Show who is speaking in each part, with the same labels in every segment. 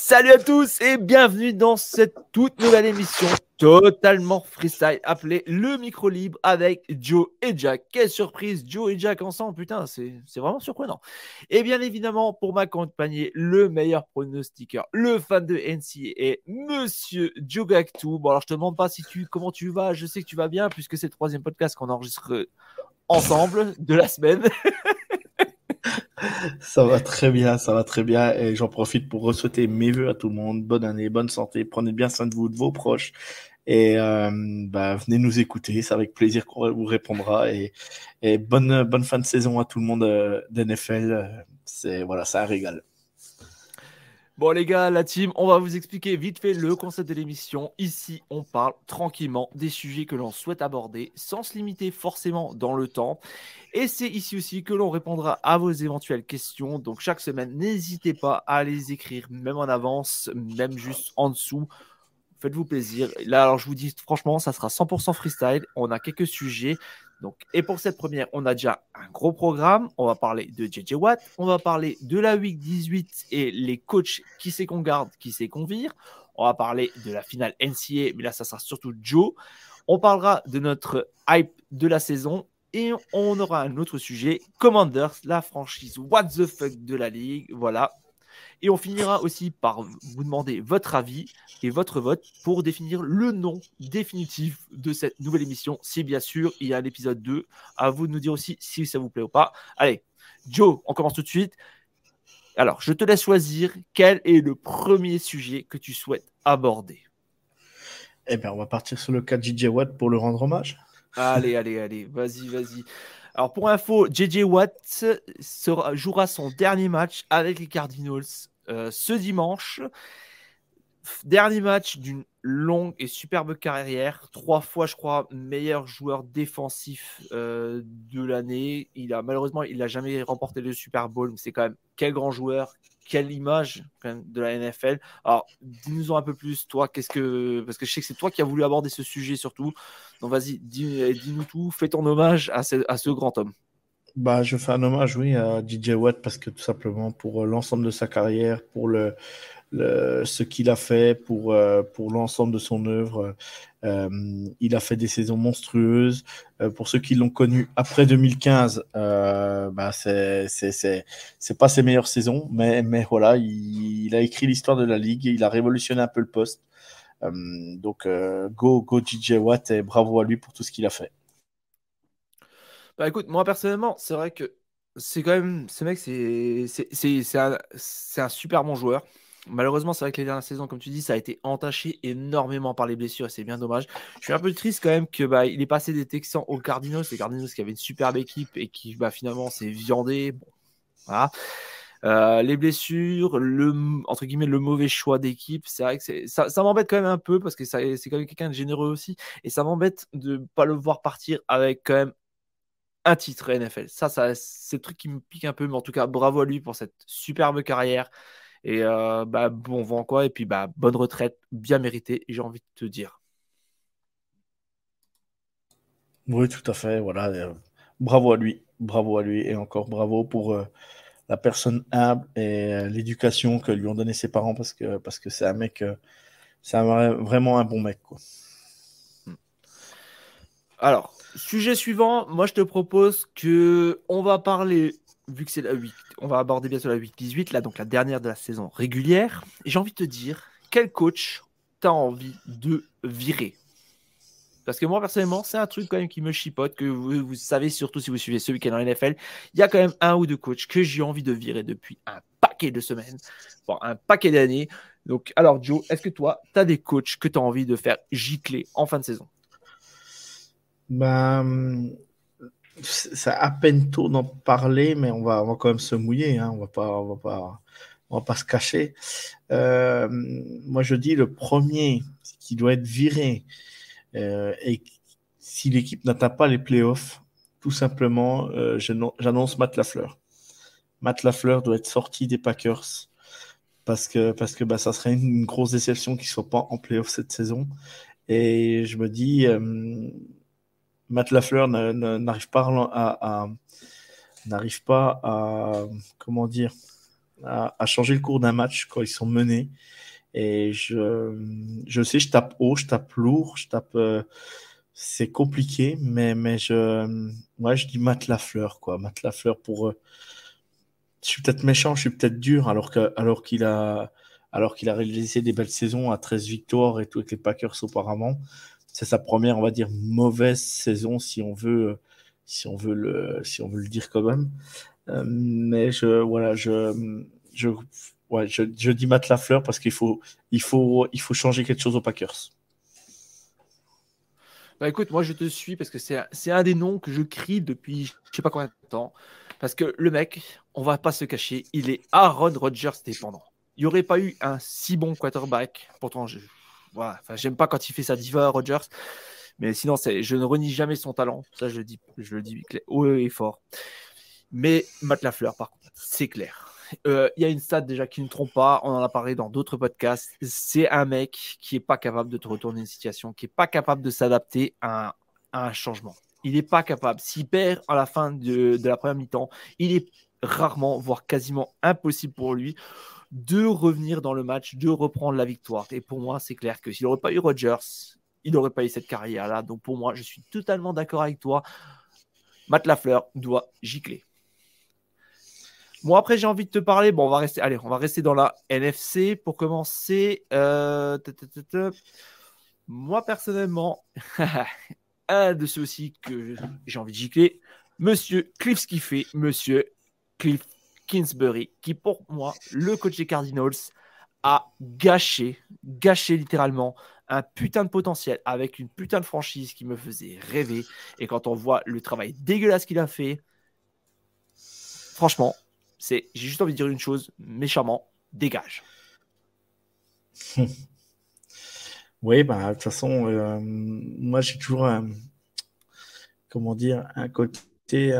Speaker 1: Salut à tous et bienvenue dans cette toute nouvelle émission totalement freestyle appelée Le Micro Libre avec Joe et Jack. Quelle surprise, Joe et Jack ensemble, putain, c'est vraiment surprenant. Et bien évidemment, pour m'accompagner, le meilleur pronostiqueur, le fan de NCAA, Monsieur Joe Gactou. Bon alors je te demande pas comment tu vas, je sais que tu vas bien puisque c'est le troisième podcast qu'on enregistre ensemble de la semaine.
Speaker 2: Ça va très bien et j'en profite pour souhaiter mes vœux à tout le monde. Bonne année, bonne santé, prenez bien soin de vous, de vos proches et venez nous écouter, c'est avec plaisir qu'on vous répondra et bonne fin de saison à tout le monde d'NFL. C'est un régal.
Speaker 1: Bon les gars, la team, on va vous expliquer vite fait le concept de l'émission. Ici, on parle tranquillement des sujets que l'on souhaite aborder sans se limiter forcément dans le temps. Et c'est ici aussi que l'on répondra à vos éventuelles questions. Donc chaque semaine, n'hésitez pas à les écrire, même en avance, même juste en dessous. Faites-vous plaisir. Là, alors je vous dis franchement, ça sera 100% freestyle. On a quelques sujets. Donc, et pour cette première, on a déjà un gros programme. On va parler de JJ Watt. On va parler de la Week 18 et les coachs, qui c'est qu'on garde, qui c'est qu'on vire. On va parler de la finale NCAA, mais là, ça sera surtout Joe. On parlera de notre hype de la saison. Et on aura un autre sujet, Commanders, la franchise what the fuck de la ligue. Voilà. Et on finira aussi par vous demander votre avis et votre vote pour définir le nom définitif de cette nouvelle émission. Si bien sûr, il y a l'épisode 2. À vous de nous dire aussi si ça vous plaît ou pas. Allez, Joe, on commence tout de suite. Alors, je te laisse choisir quel est le premier sujet que tu souhaites aborder.
Speaker 2: Eh bien, on va partir sur le cas de JJ Watt pour le rendre hommage.
Speaker 1: Allez, vas-y. Alors, pour info, JJ Watt jouera son dernier match avec les Cardinals ce dimanche. Dernier match d'une longue et superbe carrière. 3 fois, je crois, meilleur joueur défensif de l'année. Malheureusement, il n'a jamais remporté le Super Bowl, mais c'est quand même quel grand joueur, quelle image quand même, de la NFL. Alors, dis-nous-en un peu plus, toi, parce que je sais que c'est toi qui as voulu aborder ce sujet surtout. Donc, vas-y, dis-nous tout, fais ton hommage à ce grand homme.
Speaker 2: Bah, je fais un hommage, oui, à JJ Watt parce que tout simplement pour l'ensemble de sa carrière, pour ce qu'il a fait pour l'ensemble de son œuvre. Il a fait des saisons monstrueuses. Pour ceux qui l'ont connu après 2015, c'est pas ses meilleures saisons, mais voilà, il a écrit l'histoire de la ligue, il a révolutionné un peu le poste. Go JJ Watt et bravo à lui pour tout ce qu'il a fait.
Speaker 1: Bah écoute, moi personnellement, c'est vrai que c'est quand même, ce mec, c'est un super bon joueur. Malheureusement, c'est vrai que les dernières saisons, comme tu dis, ça a été entaché énormément par les blessures et c'est bien dommage. Je suis un peu triste quand même que il est passé des Texans aux Cardinals, les Cardinals qui avaient une superbe équipe et qui finalement s'est viandé. Bon, voilà. Les blessures, entre guillemets, le mauvais choix d'équipe, c'est vrai que ça m'embête quand même un peu parce que c'est quand même quelqu'un de généreux aussi et ça m'embête de ne pas le voir partir avec quand même un titre NFL. Ça c'est le truc qui me pique un peu, mais en tout cas, bravo à lui pour cette superbe carrière. Et bon vent quoi. Et puis bonne retraite, bien méritée, j'ai envie de te dire.
Speaker 2: Oui, tout à fait. Voilà. Bravo à lui, et encore bravo pour la personne humble et l'éducation que lui ont donné ses parents parce que c'est un mec, vraiment un bon mec, quoi.
Speaker 1: Alors, sujet suivant, moi je te propose que on va parler, vu que c'est la 8, on va aborder bien sûr la 8-18, là, donc la dernière de la saison régulière. Et j'ai envie de te dire, quel coach t'as envie de virer? Parce que moi, personnellement, c'est un truc quand même qui me chipote, que vous savez, surtout si vous suivez ce week-end en NFL, il y a quand même un ou deux coachs que j'ai envie de virer depuis un paquet de semaines, bon, un paquet d'années. Donc, alors Joe, est-ce que toi, tu as des coachs que tu as envie de faire gicler en fin de saison?
Speaker 2: Ben, c'est à peine tôt d'en parler, mais on va quand même se mouiller, hein. On va pas se cacher. Moi, je dis le premier qui doit être viré, et si l'équipe n'atteint pas les playoffs, tout simplement, j'annonce Matt Lafleur. Matt Lafleur doit être sorti des Packers parce que bah, ça serait une grosse déception qu'il ne soit pas en playoff cette saison. Et je me dis, Matt Lafleur n'arrive pas comment dire, à changer le cours d'un match quand ils sont menés. Et je sais, je tape haut, je tape lourd, c'est compliqué, moi, je dis Matt Lafleur, quoi. Matt Lafleur je suis peut-être méchant, je suis peut-être dur, alors qu'il a réalisé des belles saisons à 13 victoires et tout avec les Packers auparavant. C'est sa première, on va dire, mauvaise saison, si on veut le dire quand même. Mais je, ouais, je dis Matt Lafleur parce qu'il faut changer quelque chose aux Packers.
Speaker 1: Bah écoute, moi je te suis parce que c'est un des noms que je crie depuis je sais pas combien de temps. Parce que le mec, on va pas se cacher, il est Aaron Rodgers dépendant. Il n'y aurait pas eu un si bon quarterback. Pourtant, voilà, enfin, j'aime pas quand il fait sa diva Rodgers. Mais sinon, je ne renie jamais son talent. Ça, je le dis haut et fort. Mais Matt Lafleur, par contre, c'est clair. Il y a une stat déjà qui ne trompe pas, on en a parlé dans d'autres podcasts. C'est un mec qui n'est pas capable de te retourner une situation, qui n'est pas capable de s'adapter à un changement. Il n'est pas capable. S'il perd à la fin de la première mi-temps, il est rarement, voire quasiment impossible pour lui de revenir dans le match, de reprendre la victoire. Et pour moi, c'est clair que s'il n'aurait pas eu Rodgers, il n'aurait pas eu cette carrière-là. Donc pour moi, je suis totalement d'accord avec toi. Matt Lafleur doit gicler. Bon, après, j'ai envie de te parler. Bon, on va rester dans la NFC pour commencer. Moi, personnellement, un de ceux aussi que j'ai envie de gicler, Monsieur Cliff Skiffé, Monsieur Cliff Kingsbury, qui pour moi, le coach des Cardinals, a gâché littéralement un putain de potentiel avec une putain de franchise qui me faisait rêver. Et quand on voit le travail dégueulasse qu'il a fait, franchement, j'ai juste envie de dire une chose, méchamment, dégage.
Speaker 2: Oui, bah, de toute façon, moi, j'ai toujours comment dire, un côté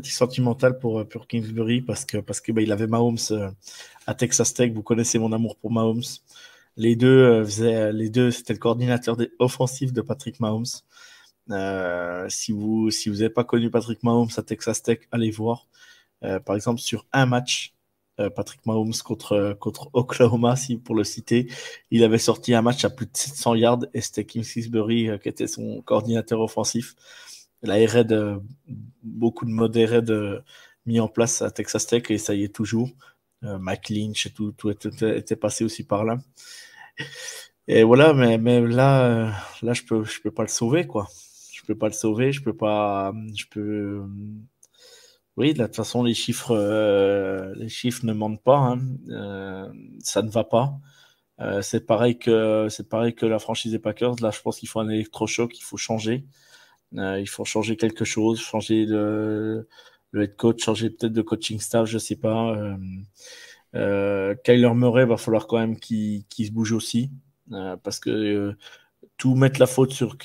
Speaker 2: sentimental pour Kingsbury parce que bah, il avait Mahomes à Texas Tech. Vous connaissez mon amour pour Mahomes. Les deux, c'était le coordinateur offensif de Patrick Mahomes. Si vous n'avez pas connu Patrick Mahomes à Texas Tech, allez voir. Par exemple, sur un match, Patrick Mahomes contre Oklahoma, pour le citer, il avait sorti un match à plus de 700 yards et c'était Kingsbury qui était son coordinateur offensif. La RAID, beaucoup de modes RAID mis en place à Texas Tech et ça y est toujours. Mike Lynch et tout était passé aussi par là. Et voilà, mais là je peux pas le sauver, quoi. Je peux pas le sauver, je peux pas, je peux. Oui, de toute façon, les chiffres ne mentent pas, hein. Ça ne va pas. C'est pareil que la franchise des Packers. Là, je pense qu'il faut un électrochoc, il faut changer. Il faut changer quelque chose, changer le head coach, changer peut-être de coaching staff, je sais pas. Kyler Murray, va falloir quand même qu'il se bouge aussi, parce que tout mettre la faute sur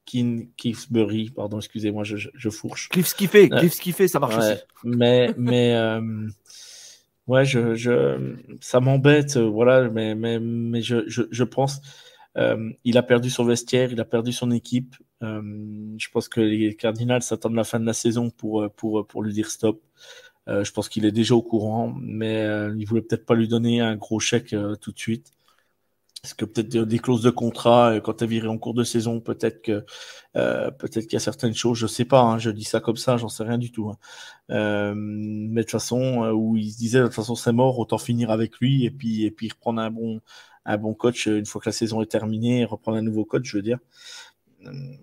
Speaker 2: Kingsbury, pardon, excusez-moi, je fourche. Euh,
Speaker 1: Cliff Skiffé, ça marche
Speaker 2: ouais,
Speaker 1: aussi.
Speaker 2: ouais, ça m'embête, voilà, mais je pense, il a perdu son vestiaire, il a perdu son équipe. Je pense que les Cardinals s'attendent la fin de la saison pour lui dire stop. Je pense qu'il est déjà au courant, mais il voulait peut-être pas lui donner un gros chèque tout de suite. Parce que peut-être des clauses de contrat, quand tu es viré en cours de saison, peut-être qu'il y a certaines choses, je sais pas, hein, je dis ça comme ça, j'en sais rien du tout, hein. Mais de toute façon, où il se disait de toute façon c'est mort, autant finir avec lui et puis reprendre un bon coach une fois que la saison est terminée, et reprendre un nouveau coach, je veux dire.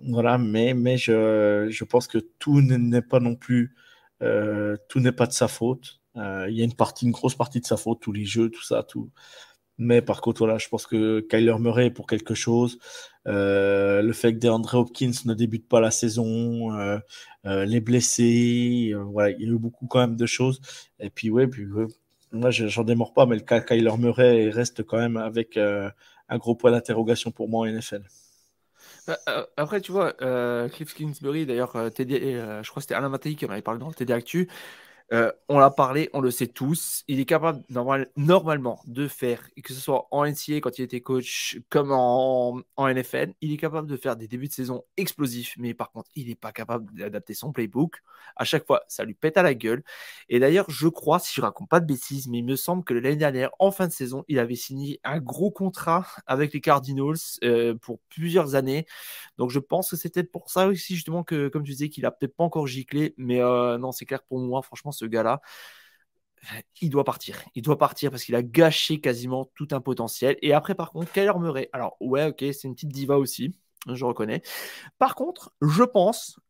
Speaker 2: Voilà, mais je pense que tout n'est pas non plus, tout n'est pas de sa faute. Il y a une grosse partie de sa faute, tous les jeux, tout ça, tout. Mais par contre, voilà, je pense que Kyler Murray est pour quelque chose. Le fait que DeAndre Hopkins ne débute pas la saison, les blessés, voilà, il y a eu beaucoup quand même de choses. Et puis, ouais, moi, j'en démords pas, mais le cas Kyler Murray reste quand même avec un gros point d'interrogation pour moi en NFL.
Speaker 1: Après, tu vois, Cliff Kingsbury, d'ailleurs, je crois que c'était Alain Mattei qui en avait parlé dans le TD Actu. On l'a parlé, on le sait tous. Il est capable normalement de faire, que ce soit en NCAA quand il était coach, comme en NFL, il est capable de faire des débuts de saison explosifs. Mais par contre, il n'est pas capable d'adapter son playbook. À chaque fois, ça lui pète à la gueule. Et d'ailleurs, je crois, si je raconte pas de bêtises, mais il me semble que l'année dernière, en fin de saison, il avait signé un gros contrat avec les Cardinals pour plusieurs années. Donc je pense que c'est peut-être pour ça aussi justement que, comme tu disais, qu'il a peut-être pas encore giclé, mais non, c'est clair que pour moi, franchement, ce gars-là, il doit partir. Il doit partir parce qu'il a gâché quasiment tout un potentiel. Et après, par contre, Kyler Murray, alors ouais, ok, c'est une petite diva aussi, je reconnais. Par contre, je pense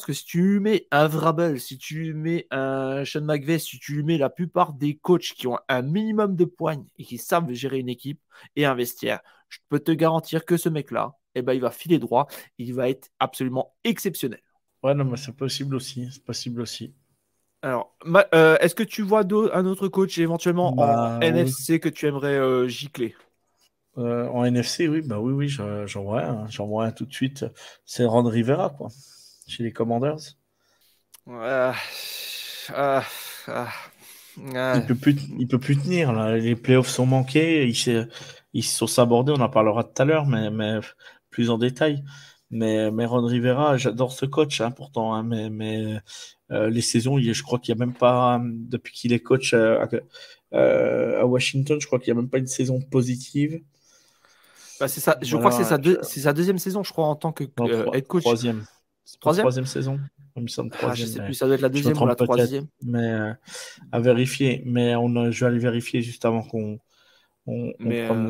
Speaker 1: que si tu mets un Vrabel, si tu mets un Sean McVay, si tu mets la plupart des coachs qui ont un minimum de poigne et qui savent gérer une équipe et un vestiaire, je peux te garantir que ce mec-là, eh ben, il va filer droit, il va être absolument exceptionnel.
Speaker 2: Ouais, non, mais c'est possible aussi. C'est possible aussi.
Speaker 1: Alors, est-ce que tu vois un autre coach éventuellement en
Speaker 2: Bah, oui.
Speaker 1: NFC que tu aimerais gicler?
Speaker 2: En NFC, oui, bah oui, oui, j'en vois un tout de suite. C'est Ron Rivera, quoi, chez les Commanders.
Speaker 1: Euh, euh, euh, euh,
Speaker 2: Il peut plus tenir, là. Les playoffs sont manqués, ils se sont sabordés, on en parlera tout à l'heure, mais plus en détail. Mais Ron Rivera, j'adore ce coach, hein, pourtant, hein, les saisons, je crois qu'il n'y a même pas, depuis qu'il est coach à Washington, je crois qu'il n'y a même pas une saison positive.
Speaker 1: Bah, c'est ça. Je crois que
Speaker 2: Voilà,
Speaker 1: c'est sa deuxième saison, je crois, en tant que
Speaker 2: non,
Speaker 1: head coach.
Speaker 2: troisième. C'est pas
Speaker 1: Troisième?
Speaker 2: troisième saison? Il me semble
Speaker 1: Ah, je
Speaker 2: troisième,
Speaker 1: sais plus,
Speaker 2: mais
Speaker 1: ça doit être la
Speaker 2: je me
Speaker 1: deuxième ou la
Speaker 2: trompe peut-être.
Speaker 1: troisième.
Speaker 2: Mais à vérifier. Mais je vais aller vérifier juste avant on
Speaker 1: Mais
Speaker 2: prenne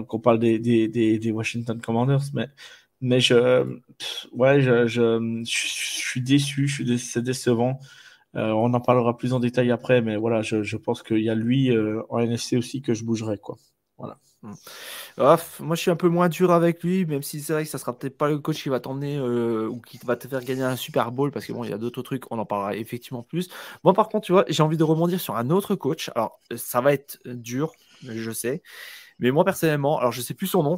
Speaker 2: qu'on parle des Washington Commanders. Mais ouais, je suis déçu, c'est décevant. On en parlera plus en détail après, mais voilà, je pense qu'il y a lui en NFC aussi que je bougerai, quoi. Voilà.
Speaker 1: hmm. Ah, moi, je suis un peu moins dur avec lui, même si c'est vrai que ça sera peut-être pas le coach qui va t'emmener ou qui va te faire gagner un Super Bowl, parce que bon, il y a d'autres trucs, on en parlera effectivement plus. Moi, par contre, tu vois, j'ai envie de rebondir sur un autre coach. Alors, ça va être dur, je sais, mais moi, personnellement, alors je sais plus son nom.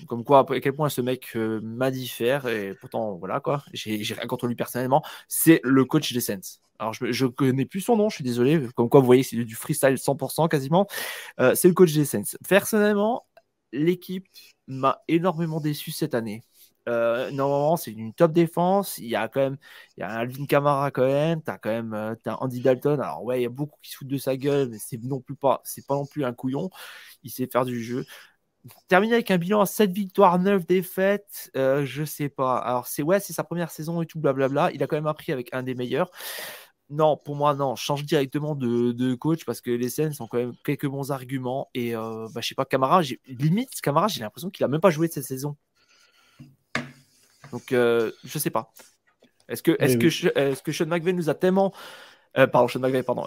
Speaker 1: Comme quoi, à quel point ce mec m'a dit faire, et pourtant, voilà quoi, j'ai rien contre lui personnellement. C'est le coach des Saints. Alors, je connais plus son nom, je suis désolé. Comme quoi, vous voyez, c'est du freestyle 100% quasiment. C'est le coach des Saints. Personnellement, l'équipe m'a énormément déçu cette année. Normalement, c'est une top défense. Il y a Alvin Kamara quand même. T'as Andy Dalton. Alors ouais, il y a beaucoup qui se foutent de sa gueule, mais c'est pas non plus un couillon. Il sait faire du jeu. Terminé avec un bilan à 7 victoires, 9 défaites, je sais pas. Alors, c'est sa première saison et tout, blablabla. Il a quand même appris avec un des meilleurs. Non, pour moi, non. Change directement de coach parce que les Saints ont quand même quelques bons arguments. Et je sais pas, Camara, j'ai l'impression qu'il a même pas joué de cette saison. Donc, je sais pas.
Speaker 2: Oui, oui.
Speaker 1: Est-ce que Sean McVay nous a tellement. Pardon, Sean McVay, pardon.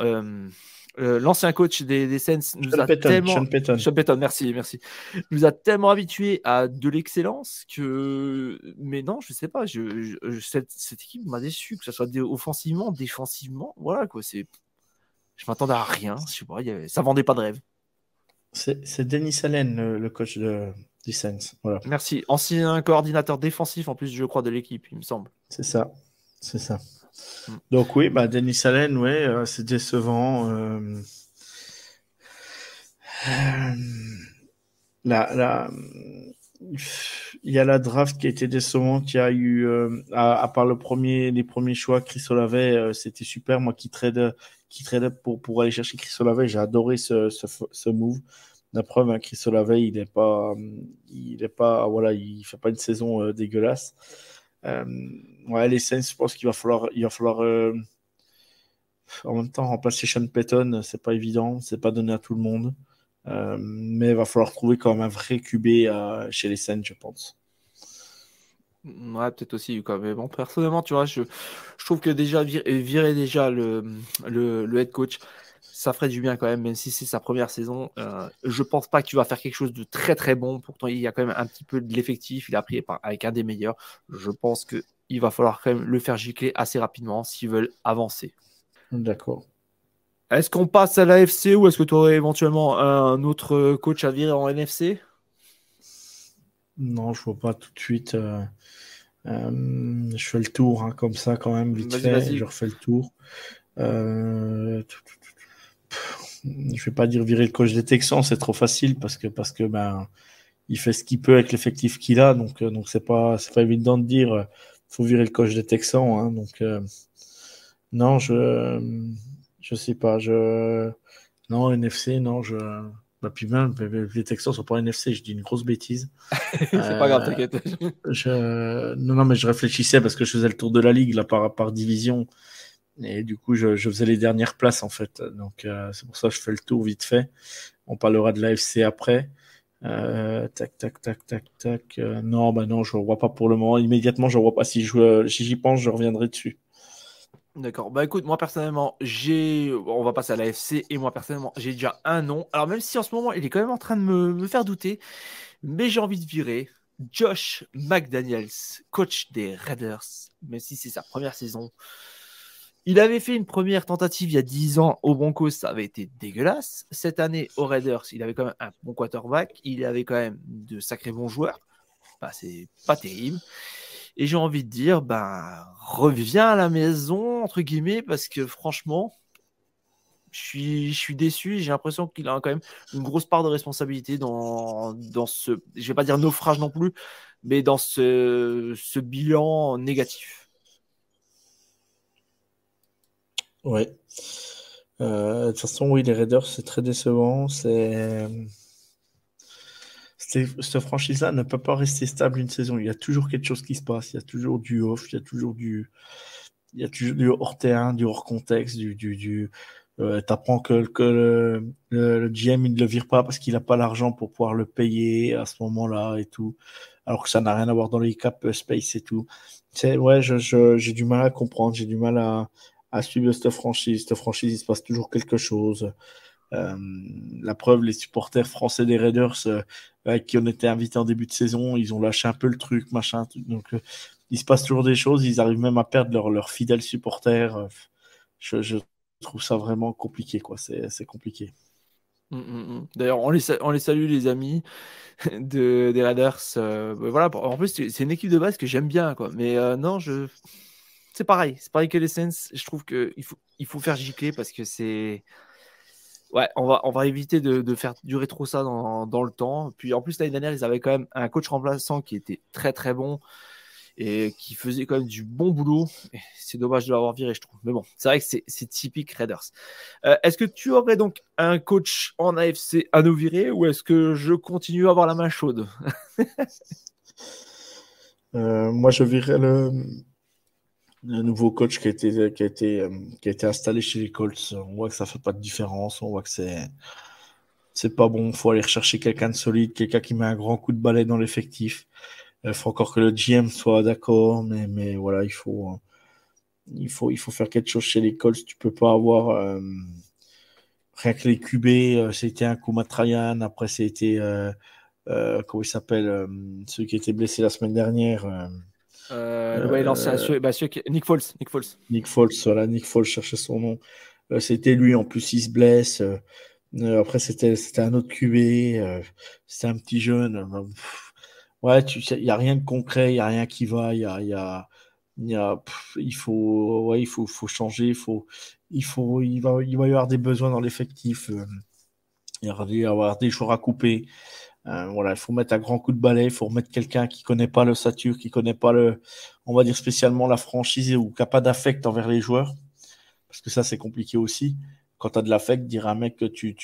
Speaker 1: L'ancien coach des Saints nous
Speaker 2: Sean
Speaker 1: a
Speaker 2: Payton,
Speaker 1: tellement.
Speaker 2: Sean Payton.
Speaker 1: Sean Payton, merci, merci. Nous a tellement habitués à de l'excellence que. Mais non, je sais pas. Cette équipe m'a déçu, que ce soit offensivement, défensivement. Voilà, quoi. Je m'attendais à rien. Je sais pas, ça vendait pas de rêve.
Speaker 2: C'est Dennis Allen, le coach des Saints. Voilà,
Speaker 1: Merci. Ancien coordinateur défensif, en plus, je crois, de l'équipe, il me semble.
Speaker 2: c'est ça. C'est ça.
Speaker 1: Mm.
Speaker 2: Donc oui, bah Dennis Allen, ouais, c'est décevant. Euh, il y a la draft qui a été décevante. Il y a eu, à part les premiers choix, Chris Olave, c'était super. Moi qui trade pour aller chercher Chris Olave, j'ai adoré ce move. La preuve, hein, Chris Olave, voilà, il fait pas une saison dégueulasse. Euh, ouais, les Saints, je pense il va falloir en même temps remplacer Sean Payton, c'est pas évident, c'est pas donné à tout le monde. Mais il va falloir trouver quand même un vrai QB chez les Saints, je pense.
Speaker 1: Ouais, peut-être aussi, quoi. Mais bon, personnellement, tu vois, je trouve que déjà, virer déjà le head coach, ça ferait du bien quand même si c'est sa première saison. Je pense pas que tu vas faire quelque chose de très très bon. Pourtant, il y a quand même un petit peu de l'effectif. Il a pris avec un des meilleurs. Je pense qu'il va falloir quand même le faire gicler assez rapidement s'ils veulent avancer.
Speaker 2: D'accord.
Speaker 1: Est-ce qu'on passe à l'AFC ou est-ce que tu aurais éventuellement un autre coach à virer en NFC?
Speaker 2: Non, je vois pas tout de suite. Je fais le tour, hein, comme ça, quand même, vite
Speaker 1: Vas-y,
Speaker 2: fait. Je
Speaker 1: vas-y.
Speaker 2: refais le tour. Euh, je vais pas dire virer le coach des Texans, c'est trop facile parce que ben il fait ce qu'il peut avec l'effectif qu'il a, donc c'est pas évident de dire faut virer le coach des Texans, hein, donc non je sais pas, non NFC non bah, puis même les Texans sont pas NFC, je dis une grosse bêtise.
Speaker 1: C'est pas grave,
Speaker 2: Euh,
Speaker 1: t'inquiète.
Speaker 2: non, mais je réfléchissais parce que je faisais le tour de la ligue là par division. Et du coup, je faisais les dernières places en fait. Donc, c'est pour ça que je fais le tour vite fait. On parlera de l'AFC après. Tac, tac, tac, tac, tac. Non, bah non, je ne vois pas pour le moment. Immédiatement, je ne vois pas. Si j'y pense, je reviendrai dessus.
Speaker 1: D'accord. Bah écoute, moi personnellement, on va passer à la FC et moi personnellement, j'ai déjà un nom. Alors même si en ce moment, il est quand même en train de me faire douter, mais j'ai envie de virer Josh McDaniels, coach des Raiders, même si c'est sa première saison. Il avait fait une première tentative il y a 10 ans au Broncos, ça avait été dégueulasse. Cette année aux Raiders, il avait quand même un bon quarterback, il avait quand même de sacrés bons joueurs. Bah, c'est pas terrible. Et j'ai envie de dire, bah, reviens à la maison, entre guillemets, parce que franchement, je suis déçu. J'ai l'impression qu'il a quand même une grosse part de responsabilité dans ce, je vais pas dire naufrage non plus, mais dans ce bilan négatif.
Speaker 2: Ouais. De toute façon, oui, les Raiders, c'est très décevant. Cette franchise-là ne peut pas rester stable une saison. Il y a toujours quelque chose qui se passe. Il y a toujours du off, il y a toujours du hors terrain, du hors contexte, t'apprends que le GM il ne le vire pas parce qu'il n'a pas l'argent pour pouvoir le payer à ce moment-là et tout, alors que ça n'a rien à voir dans les cap space et tout. Ouais, j'ai du mal à comprendre, j'ai du mal à suivre cette franchise. Cette franchise, il se passe toujours quelque chose. Euh, la preuve, les supporters français des Raiders qui ont été invités en début de saison, ils ont lâché un peu le truc, machin. Donc, il se passe toujours des choses. Ils arrivent même à perdre leurs fidèles supporters. Je trouve ça vraiment compliqué, quoi. C'est compliqué.
Speaker 1: D'ailleurs, on les salue, les amis des Raiders. Voilà, en plus, c'est une équipe de base que j'aime bien, quoi. Mais non, c'est pareil. C'est pareil que les Saints. Je trouve qu'il faut faire gicler parce que c'est. Ouais, on va éviter de faire durer trop ça dans le temps. Puis en plus, l'année dernière, ils avaient quand même un coach remplaçant qui était très très bon et qui faisait quand même du bon boulot. Et c'est dommage de l'avoir viré, je trouve. Mais bon, c'est vrai que c'est typique Raiders. Est-ce que tu aurais donc un coach en AFC à nous virer ou est-ce que je continue à avoir la main chaude?
Speaker 2: Moi, je verrais le nouveau coach qui a été installé chez les Colts. On voit que ça fait pas de différence. On voit que c'est pas bon. Faut aller rechercher quelqu'un de solide, quelqu'un qui met un grand coup de balai dans l'effectif. Il faut encore que le GM soit d'accord, mais voilà, il faut faire quelque chose chez les Colts. Tu peux pas avoir rien que les QB. C'était un coup Matt Ryan. Après, c'était comment il s'appelle celui qui était blessé la semaine dernière.
Speaker 1: L'ancien,
Speaker 2: Euh,
Speaker 1: Nick Foles. Nick Foles.
Speaker 2: Nick Foles, voilà, Nick Foles cherchait son nom. C'était lui, en plus, il se blesse. Après, c'était un autre QB. C'était un petit jeune. Ouais, il n'y a rien de concret, il n'y a rien qui va. Il faut changer. Il va y avoir des besoins dans l'effectif. Il va y avoir des joueurs à couper. Voilà, il faut mettre un grand coup de balai, il faut remettre quelqu'un qui connaît pas le stature, qui connaît pas on va dire spécialement la franchise ou qui n'a pas d'affect envers les joueurs, parce que ça c'est compliqué aussi. Quand tu as de l'affect, dire à un mec que tu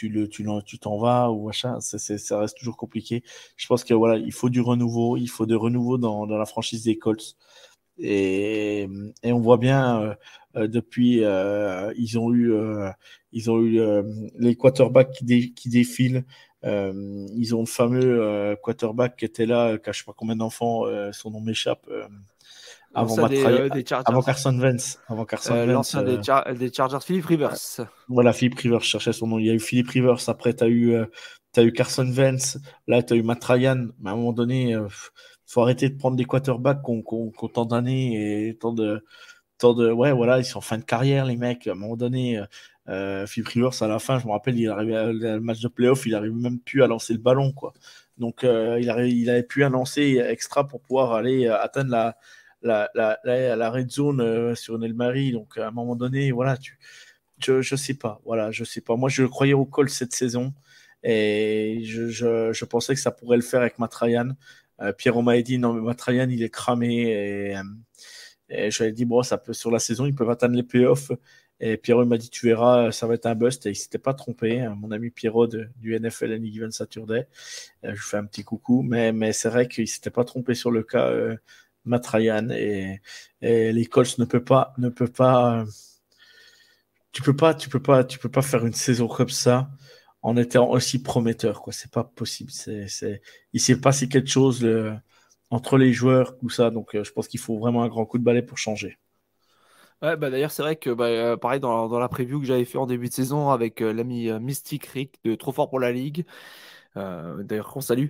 Speaker 2: t'en vas ou machin, ça reste toujours compliqué. Je pense que voilà, il faut du renouveau, il faut de renouveau dans la franchise des Colts. Et on voit bien depuis ils ont eu les quarterbacks qui défilent. Ils ont le fameux quarterback qui était là, qui a je sais pas combien d'enfants, son nom m'échappe, avant
Speaker 1: L'ancien
Speaker 2: Matt Ryan,
Speaker 1: des Chargers.
Speaker 2: avant Carson Wentz,
Speaker 1: L'ancien des Chargers, Philippe Rivers.
Speaker 2: voilà, Philippe Rivers, je cherchais son nom. Il y a eu Philippe Rivers, après t'as eu Carson Wentz, là tu as eu Matt Ryan. Mais à un moment donné, faut arrêter de prendre des quarterbacks qui ont tant d'années et tant de. Ouais, voilà, ils sont en fin de carrière, les mecs. À un moment donné, Philippe Rivers, à la fin, je me rappelle, il arrivait le match de playoff, il arrive même plus à lancer le ballon, quoi. Donc, il avait plus un lancer extra pour pouvoir aller atteindre la red zone sur Nelmari. Donc, à un moment donné, voilà, je sais pas. Voilà, je sais pas. Moi, je croyais au Colts cette saison et je pensais que ça pourrait le faire avec Matt Ryan. Pierrot m'a dit non, mais Matt Ryan, il est cramé. Et je lui ai dit, bon, ça peut, sur la saison, ils peuvent atteindre les playoffs. Et Pierrot m'a dit, tu verras, ça va être un bust. Et il s'était pas trompé. Mon ami Pierrot du NFL Any Given Saturday. Je lui fais un petit coucou. Mais c'est vrai qu'il s'était pas trompé sur le cas Matt Ryan. Et les Colts tu peux pas faire une saison comme ça en étant aussi prometteur, quoi. C'est pas possible. Il s'est passé quelque chose entre les joueurs, tout ça. Donc, je pense qu'il faut vraiment un grand coup de balai pour changer.
Speaker 1: Ouais, bah d'ailleurs, c'est vrai que pareil, dans la preview que j'avais fait en début de saison avec l'ami Mystic Rick de Trop Fort pour la Ligue, d'ailleurs, qu'on salue,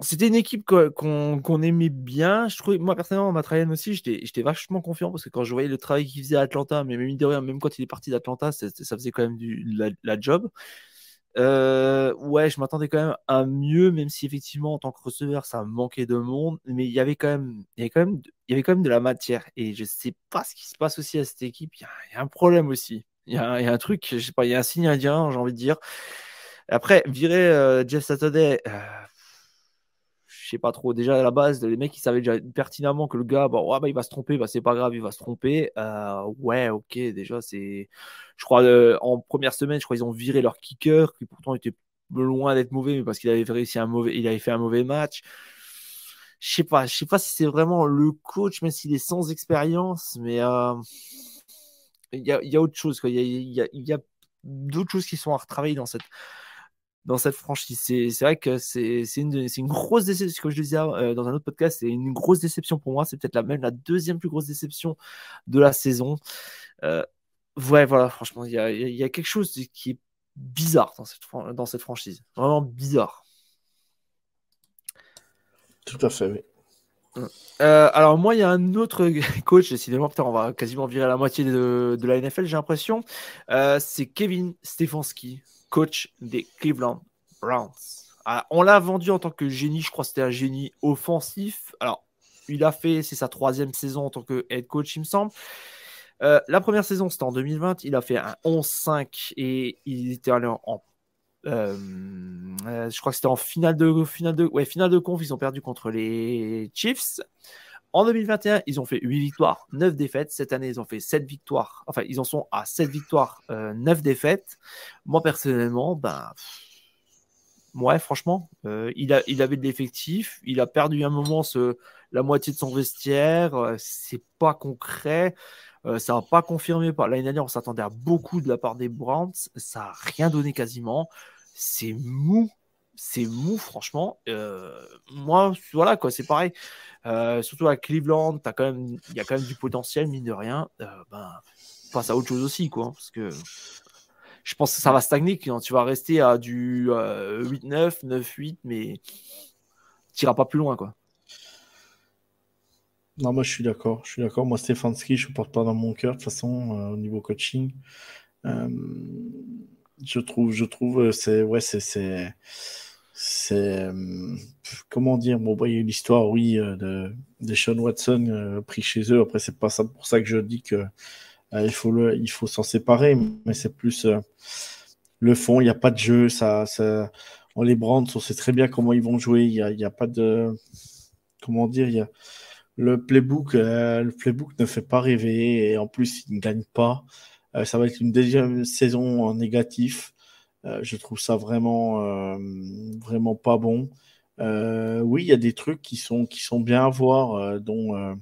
Speaker 1: c'était une équipe qu'on aimait bien. Je trouvais, moi, personnellement, Matt Ryan aussi, j'étais vachement confiant parce que quand je voyais le travail qu'il faisait à Atlanta, mais mine de rien, même quand il est parti d'Atlanta, ça faisait quand même la job. Ouais, je m'attendais quand même à mieux, même si effectivement, en tant que receveur, ça manquait de monde, mais il y avait quand même de la matière. Et je sais pas ce qui se passe aussi à cette équipe. Il y a un problème aussi. Il y a un truc, je sais pas, il y a un signe indien, j'ai envie de dire. Après, virer Jeff Saturday, je sais pas trop. Déjà, à la base, les mecs, ils savaient déjà pertinemment que le gars, bon, ouais, bah, il va se tromper, bah, c'est pas grave, il va se tromper. Ouais, ok, déjà, je crois, en première semaine, je crois qu'ils ont viré leur kicker, qui pourtant était loin d'être mauvais, mais parce qu'il avait il avait fait un mauvais match. Je sais pas si c'est vraiment le coach, même s'il est sans expérience, mais il y a autre chose, quoi. Il y a d'autres choses qui sont à retravailler dans cette franchise. C'est vrai que c'est une grosse déception, comme je le disais dans un autre podcast, c'est une grosse déception pour moi. C'est peut-être même la deuxième plus grosse déception de la saison. Euh, ouais, voilà, franchement, il y a quelque chose qui est bizarre dans cette franchise. Vraiment bizarre.
Speaker 2: Tout à fait, oui.
Speaker 1: Alors moi, il y a un autre coach, décidément, putain, on va quasiment virer la moitié de la NFL, j'ai l'impression. C'est Kevin Stefanski, coach des Cleveland Browns. Ah, on l'a vendu en tant que génie, je crois que c'était un génie offensif. Alors, c'est sa troisième saison en tant que head coach, il me semble. La première saison, c'était en 2020, il a fait un 11-5 et il était allé je crois que c'était en finale de conf, ils ont perdu contre les Chiefs. En 2021, ils ont fait 8 victoires, 9 défaites. Cette année, ils ont fait 7 victoires. Enfin, ils en sont à 7 victoires, 9 défaites. Moi, personnellement, ouais, franchement, il avait de l'effectif. Il a perdu un moment la moitié de son vestiaire. C'est pas concret. Ça n'a pas confirmé. L'année dernière, on s'attendait à beaucoup de la part des Browns. Ça n'a rien donné quasiment. C'est mou. C'est mou, franchement. Moi, voilà, quoi, c'est pareil. Surtout à Cleveland, il y a quand même du potentiel, mine de rien. Passe à autre chose aussi, quoi. Parce que je pense que ça va stagner. Tu vas rester à du 8-9, 9-8, mais tu n'iras pas plus loin, quoi.
Speaker 2: Non, moi, je suis d'accord. Je suis d'accord. Moi, Stefanski, je ne porte pas dans mon cœur, de toute façon, au niveau coaching. Euh, je trouve, comment dire, bon, bah, il y a une histoire, oui, de Sean Watson pris chez eux. Après, c'est pas ça pour ça que je dis que il faut s'en séparer, mais c'est plus le fond. Il n'y a pas de jeu, on les Brands, on sait très bien comment ils vont jouer. Il y a pas de, comment dire, le playbook ne fait pas rêver et en plus, il ne gagne pas. Ça va être une deuxième saison en négatif. Je trouve ça vraiment pas bon. Oui, il y a des trucs qui sont bien à voir, dont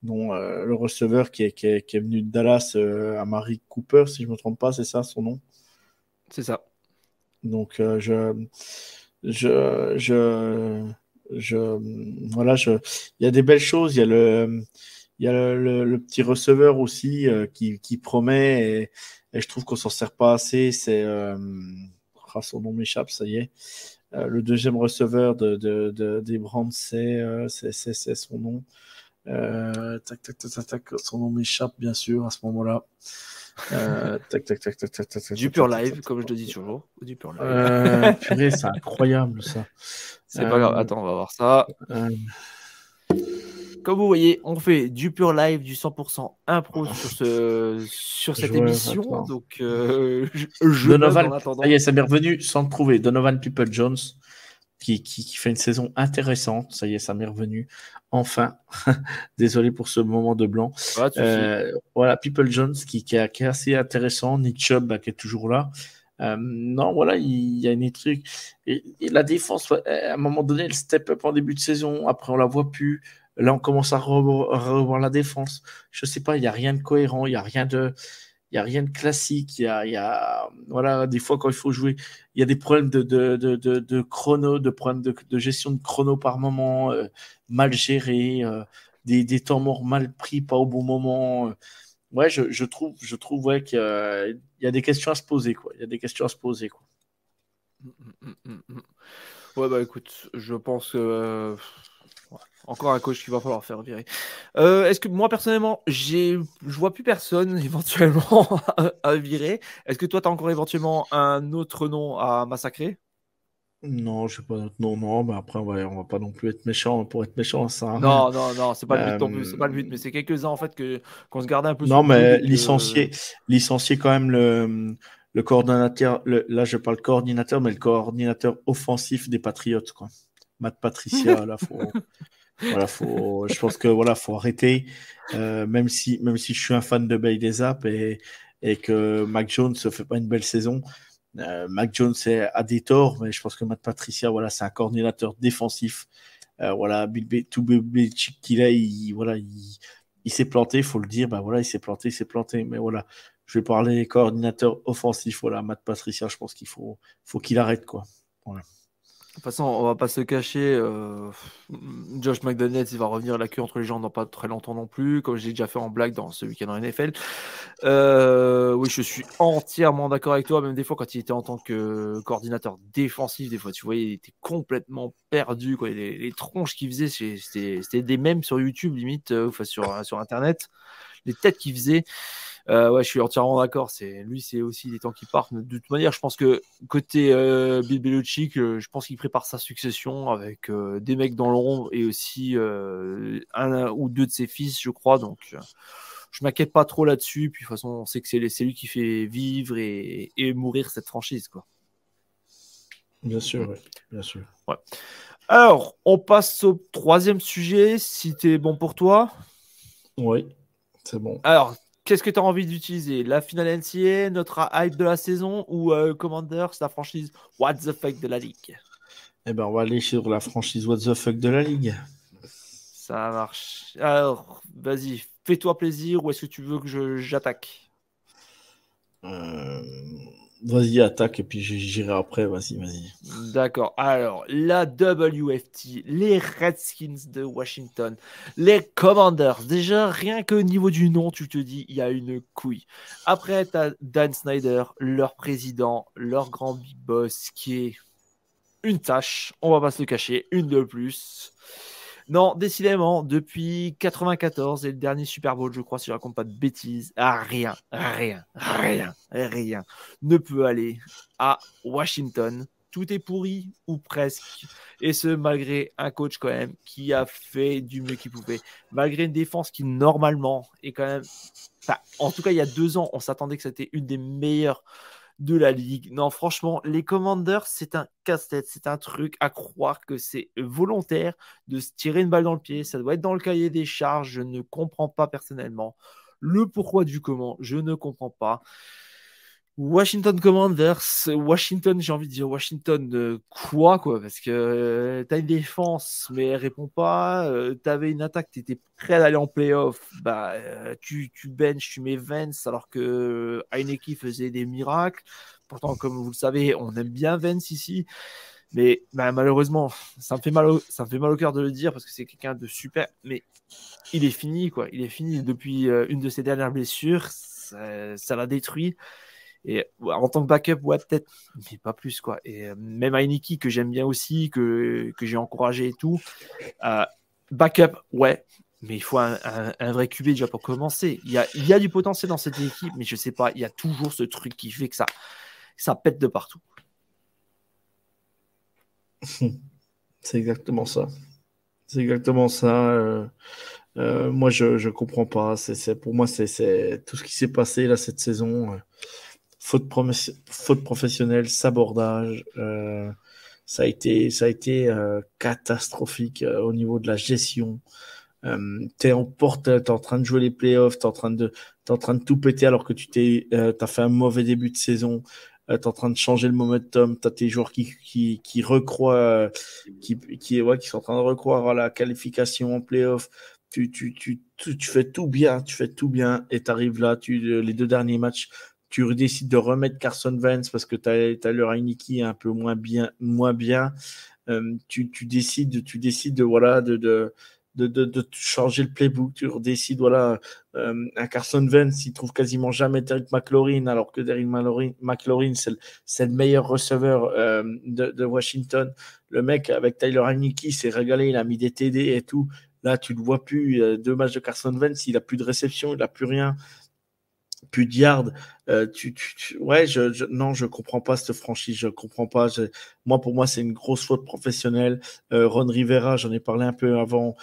Speaker 2: le receveur qui est venu de Dallas, Amari Cooper, si je ne me trompe pas, c'est ça son nom.
Speaker 1: C'est ça.
Speaker 2: Donc, je, je, voilà, il y a des belles choses. Il y a le petit receveur aussi qui promet et je trouve qu'on s'en sert pas assez. Son nom m'échappe, ça y est. Le deuxième receveur des Brands, c'est son nom. Tac, tac, tac, tac, tac, son nom m'échappe bien sûr à ce moment-là. Tac, tac, tac, tac, tac, tac,
Speaker 1: Du
Speaker 2: tac,
Speaker 1: pur
Speaker 2: tac, tac,
Speaker 1: live,
Speaker 2: tac,
Speaker 1: comme je
Speaker 2: tac.
Speaker 1: te dis toujours. Du pur live.
Speaker 2: Purée, c'est incroyable ça.
Speaker 1: C'est pas grave.
Speaker 2: Euh,
Speaker 1: Attends, on va voir ça.
Speaker 2: euh,
Speaker 1: Comme vous voyez, on fait du pur live, du 100% impro sur cette émission.
Speaker 2: Maintenant.
Speaker 1: Donc, je note
Speaker 2: Donovan,
Speaker 1: en attendant.
Speaker 2: ça y est, ça m'est revenu sans le trouver. Donovan People-Jones qui fait une saison intéressante. Ça y est, ça m'est revenu. Enfin, désolé pour ce moment de blanc.
Speaker 1: Pas de souci.
Speaker 2: Voilà, People-Jones qui est assez intéressant. Nick Chubb qui est toujours là. Non, voilà, il y a une truc. Et la défense, à un moment donné, elle step up en début de saison. Après, on la voit plus. Là, on commence à revoir la défense. Je sais pas, il n'y a rien de cohérent, il n'y a rien de. Il n'y a rien de classique. Voilà, des fois, quand il faut jouer, il y a des problèmes de chrono, de problèmes de gestion de chrono par moment, mal gérés, des temps morts mal pris, pas au bon moment. Ouais, je trouve ouais, qu'il y a des questions à se poser, quoi. Il y a des questions à se poser, quoi.
Speaker 1: Ouais, bah écoute, je pense que ouais, encore un coach qu'il va falloir faire virer. Est-ce que moi personnellement, je vois plus personne éventuellement à virer. Est-ce que toi, tu as encore éventuellement un autre nom à massacrer?
Speaker 2: Non, je sais pas. Non, non, mais après, on va pas non plus être méchant pour être méchant, ça sert à rien.
Speaker 1: Non, non, non, c'est pas le but non plus, c'est pas le but, mais
Speaker 2: Euh,
Speaker 1: c'est quelques-uns en fait qu'on se gardait un peu sous
Speaker 2: Non,
Speaker 1: le coude
Speaker 2: mais
Speaker 1: et que.
Speaker 2: licencier quand même le coordonnateur, là je parle coordinateur, mais le coordinateur offensif des Patriotes, quoi. Matt Patricia, là, je pense que voilà, faut arrêter, même si je suis un fan de Bailey Zapp et que Mac Jones ne fait pas une belle saison. Mac Jones a des torts, mais je pense que Matt Patricia, voilà, c'est un coordinateur défensif. Voilà, tout Belichick qu'il a, il s'est planté, il faut le dire. Ben voilà, il s'est planté. Mais voilà, je vais parler des coordinateurs offensifs. Voilà, Matt Patricia, je pense faut qu'il arrête, quoi. Voilà.
Speaker 1: De toute façon, on va pas se cacher. Josh McDaniels, il va revenir la queue entre les jambes dans pas très longtemps non plus, comme j'ai déjà fait en blague dans ce week-end en NFL. Oui, je suis entièrement d'accord avec toi. Même des fois, quand il était en tant que coordinateur défensif, des fois, tu voyais, il était complètement perdu, quoi. Les tronches qu'il faisait, c'était des mèmes sur YouTube, limite, enfin, sur Internet. Les têtes qu'il faisait. Ouais, je suis entièrement d'accord. Lui, c'est aussi des temps qui partent. De toute manière, je pense que côté Bill Belichick, je pense qu'il prépare sa succession avec des mecs dans l'ombre et aussi un ou deux de ses fils, je crois. Donc, je m'inquiète pas trop là-dessus. Puis de toute façon, on sait que c'est lui qui fait vivre et mourir cette franchise, quoi.
Speaker 2: Bien sûr, oui, bien sûr.
Speaker 1: Ouais. Alors, on passe au troisième sujet, si tu es bon pour toi.
Speaker 2: Oui, c'est bon.
Speaker 1: Alors, qu'est-ce que tu as envie d'utiliser? La finale NCAA, notre hype de la saison ou Commanders, la franchise What the fuck de la ligue?
Speaker 2: Eh ben, on va aller sur la franchise What the fuck de la ligue.
Speaker 1: Ça marche. Alors, vas-y, fais-toi plaisir ou est-ce que tu veux que j'attaque?
Speaker 2: Euh, Vas-y, attaque et puis j'irai après. Vas-y, vas-y.
Speaker 1: D'accord. Alors, la WFT, les Redskins de Washington, les Commanders. Déjà, rien que au niveau du nom, tu te dis, il y a une couille. Après, tu as Dan Snyder, leur président, leur grand big boss, qui est une tâche, on va pas se le cacher, une de plus. Non, décidément, depuis 94 et le dernier Super Bowl, je crois, si je raconte pas de bêtises, rien ne peut aller à Washington. Tout est pourri, ou presque. Et ce, malgré un coach quand même qui a fait du mieux qu'il pouvait. Malgré une défense qui, normalement, est quand même... Enfin, en tout cas, il y a 2 ans, on s'attendait que c'était une des meilleures de la ligue. Non, franchement, les Commanders, c'est un casse-tête, c'est un truc à croire que c'est volontaire de se tirer une balle dans le pied. Ça doit être dans le cahier des charges. Je ne comprends pas personnellement. Le pourquoi du comment, je ne comprends pas. Washington Commanders, Washington, j'ai envie de dire Washington quoi, parce que t'as une défense, mais elle répond pas. T'avais une attaque, t'étais prêt à aller en playoff, bah tu benches, tu mets Vance, alors que Heineke faisait des miracles. Pourtant, comme vous le savez, on aime bien Vance ici, mais bah, malheureusement, ça me fait mal au cœur de le dire parce que c'est quelqu'un de super, mais il est fini, quoi. Il est fini depuis une de ses dernières blessures, ça l'a détruit. Et ouais, en tant que backup, ouais, peut-être, mais pas plus, quoi. Et même Heineke, que j'aime bien aussi, que j'ai encouragé et tout. Euh, Backup, ouais, mais il faut un vrai QB déjà pour commencer. Il y a du potentiel dans cette équipe, mais je sais pas, il y a toujours ce truc qui fait que ça pète de partout.
Speaker 2: C'est exactement ça. C'est exactement ça. Moi, je comprends pas. Pour moi, c'est tout ce qui s'est passé là cette saison. Faute professionnelle, sabordage. Ça a été catastrophique au niveau de la gestion. T'es en porte, t'es en train de jouer les playoffs, t'es en train de tout péter alors que t'as fait un mauvais début de saison. T'es en train de changer le momentum. T'as tes joueurs qui recroient, ouais, qui sont en train de recroire à la qualification en playoff. Tu fais tout bien, tu fais tout bien et t'arrives là, les 2 derniers matchs, tu décides de remettre Carson Wentz parce que Tyler Heinicke est un peu moins bien. Tu décides voilà de changer le playbook. Tu décides voilà un Carson Wentz, il trouve quasiment jamais Derrick McLaurin alors que Derrick McLaurin c'est le meilleur receveur de Washington. Le mec avec Tyler Heinicke s'est régalé, il a mis des TD et tout. Là, tu le vois plus. 2 matchs de Carson Wentz, il a plus de réception, il a plus rien, plus de yards. Ouais, non, je comprends pas cette franchise, je comprends pas. Pour moi, c'est une grosse faute professionnelle. Ron Rivera, j'en ai parlé un peu avant,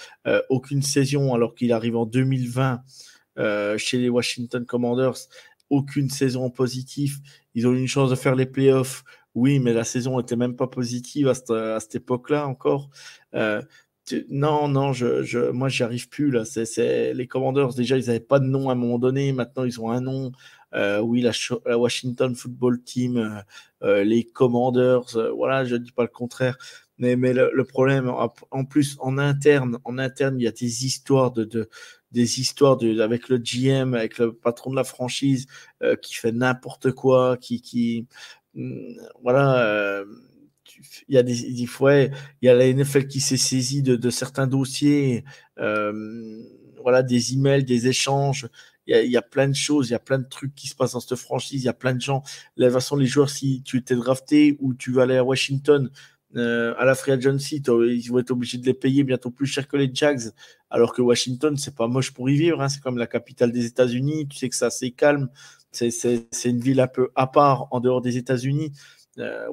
Speaker 2: aucune saison alors qu'il arrive en 2020 chez les Washington Commanders, aucune saison en positif. Ils ont eu une chance de faire les playoffs, oui, mais la saison n'était même pas positive à cette époque-là encore. Euh, non, non, moi, j'y arrive plus là. Les Commanders, déjà, ils n'avaient pas de nom à un moment donné. Maintenant, ils ont un nom. Oui, la Washington Football Team, les Commanders. Voilà, je ne dis pas le contraire. Mais le problème, en plus, en interne, il y a des histoires avec le GM, avec le patron de la franchise qui fait n'importe quoi, voilà. Il y a ouais, il y a la NFL qui s'est saisie de certains dossiers, voilà, des emails, des échanges. Il y a plein de choses, il y a plein de trucs qui se passent dans cette franchise. Il y a plein de gens. De toute façon, les joueurs, si tu étais drafté ou tu vas aller à Washington à la free agency, ils vont être obligés de les payer bientôt plus cher que les Jags. Alors que Washington, c'est pas moche pour y vivre, hein. C'est comme la capitale des États-Unis. Tu sais que c'est assez calme. C'est une ville un peu à part en dehors des États-Unis.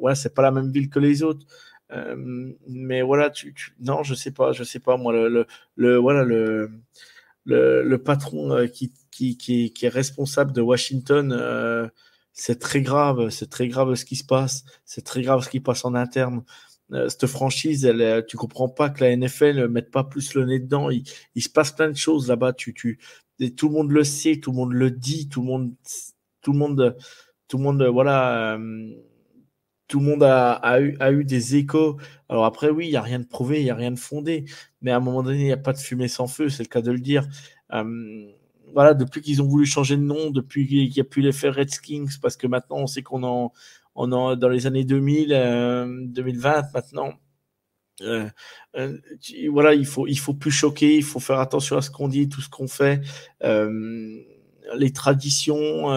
Speaker 2: Voilà, c'est pas la même ville que les autres. Mais voilà, non, je sais pas moi, voilà, le patron qui est responsable de Washington, c'est très grave ce qui se passe, c'est très grave ce qui passe en interne. Cette franchise, tu comprends pas que la NFL ne mette pas plus le nez dedans. Il se passe plein de choses là-bas. Et tout le monde le sait, tout le monde le dit, tout le monde, tout le monde, voilà. Tout le monde a eu des échos. Alors après, oui, il n'y a rien de prouvé, il n'y a rien de fondé, mais à un moment donné, il n'y a pas de fumée sans feu, c'est le cas de le dire. Voilà, depuis qu'ils ont voulu changer de nom, depuis qu'il n'y a plus l'effet Redskins, parce que maintenant, on sait dans les années 2000, 2020 maintenant. Voilà, il faut plus choquer, il faut faire attention à ce qu'on dit, tout ce qu'on fait. Les traditions,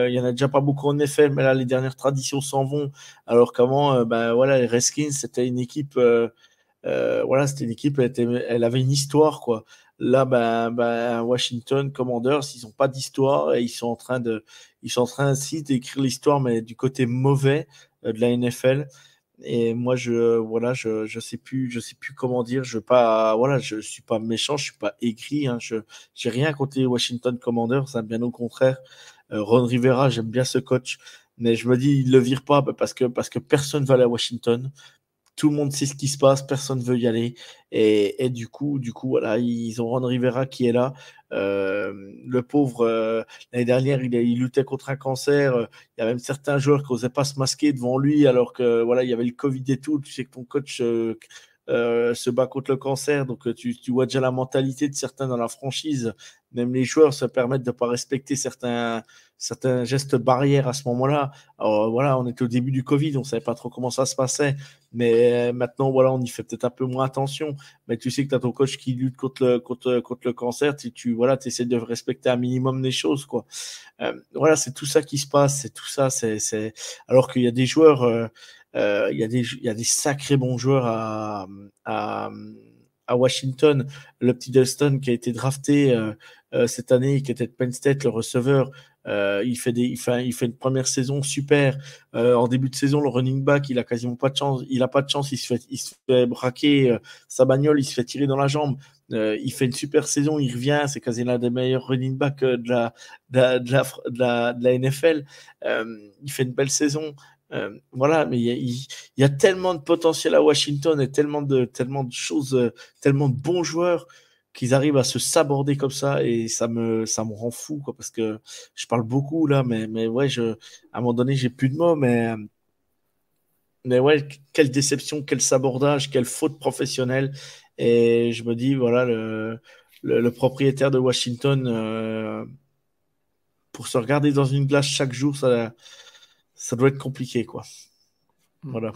Speaker 2: il y en a déjà pas beaucoup en effet, mais là les dernières traditions s'en vont. Alors qu'avant, ben voilà, les Redskins c'était une équipe, voilà, c'était une équipe, elle avait une histoire quoi. Là, Washington Commanders, ils ont pas d'histoire et ils sont en train aussi d'écrire l'histoire, mais du côté mauvais de la NFL. Et moi, voilà, je sais plus comment dire. Voilà, je suis pas méchant, je suis pas aigri, hein, j'ai rien contre les Washington Commanders, hein, bien au contraire. Ron Rivera, j'aime bien ce coach, mais je me dis, il le vire pas parce que personne va aller à Washington. Tout le monde sait ce qui se passe, personne veut y aller. Et du coup, voilà, ils ont Ron Rivera qui est là. Le pauvre, l'année dernière, il luttait contre un cancer. Il y a même certains joueurs qui n'osaient pas se masquer devant lui, alors que voilà, il y avait le Covid et tout. Tu sais que ton coach se bat contre le cancer, donc tu vois déjà la mentalité de certains dans la franchise. Même les joueurs se permettent de ne pas respecter certains gestes barrières à ce moment-là. Alors voilà, on était au début du Covid, on ne savait pas trop comment ça se passait. Mais maintenant, voilà, on y fait peut-être un peu moins attention. Mais tu sais que tu as ton coach qui lutte contre le cancer. Voilà, tu essaies de respecter un minimum des choses, quoi. Voilà, c'est tout ça qui se passe. C'est tout ça. Alors qu'il y a des joueurs, il y a des sacrés bons joueurs à, à Washington. Le petit Dustin qui a été drafté cette année, qui était de Penn State, le receveur. Il fait une première saison super. En début de saison, le running back, il a quasiment pas de chance. Il a pas de chance. Il se fait braquer sa bagnole. Il se fait tirer dans la jambe. Il fait une super saison. Il revient. C'est quasiment l'un des meilleurs running backs de la NFL. Il fait une belle saison. Voilà, mais il y a tellement de potentiel à Washington et tellement de choses, tellement de bons joueurs qu'ils arrivent à se saborder comme ça et ça me rend fou, quoi, parce que je parle beaucoup là, mais ouais, à un moment donné, j'ai plus de mots, mais ouais, quelle déception, quel sabordage, quelle faute professionnelle. Et je me dis, voilà, le propriétaire de Washington, pour se regarder dans une glace chaque jour, ça doit être compliqué, quoi. Voilà,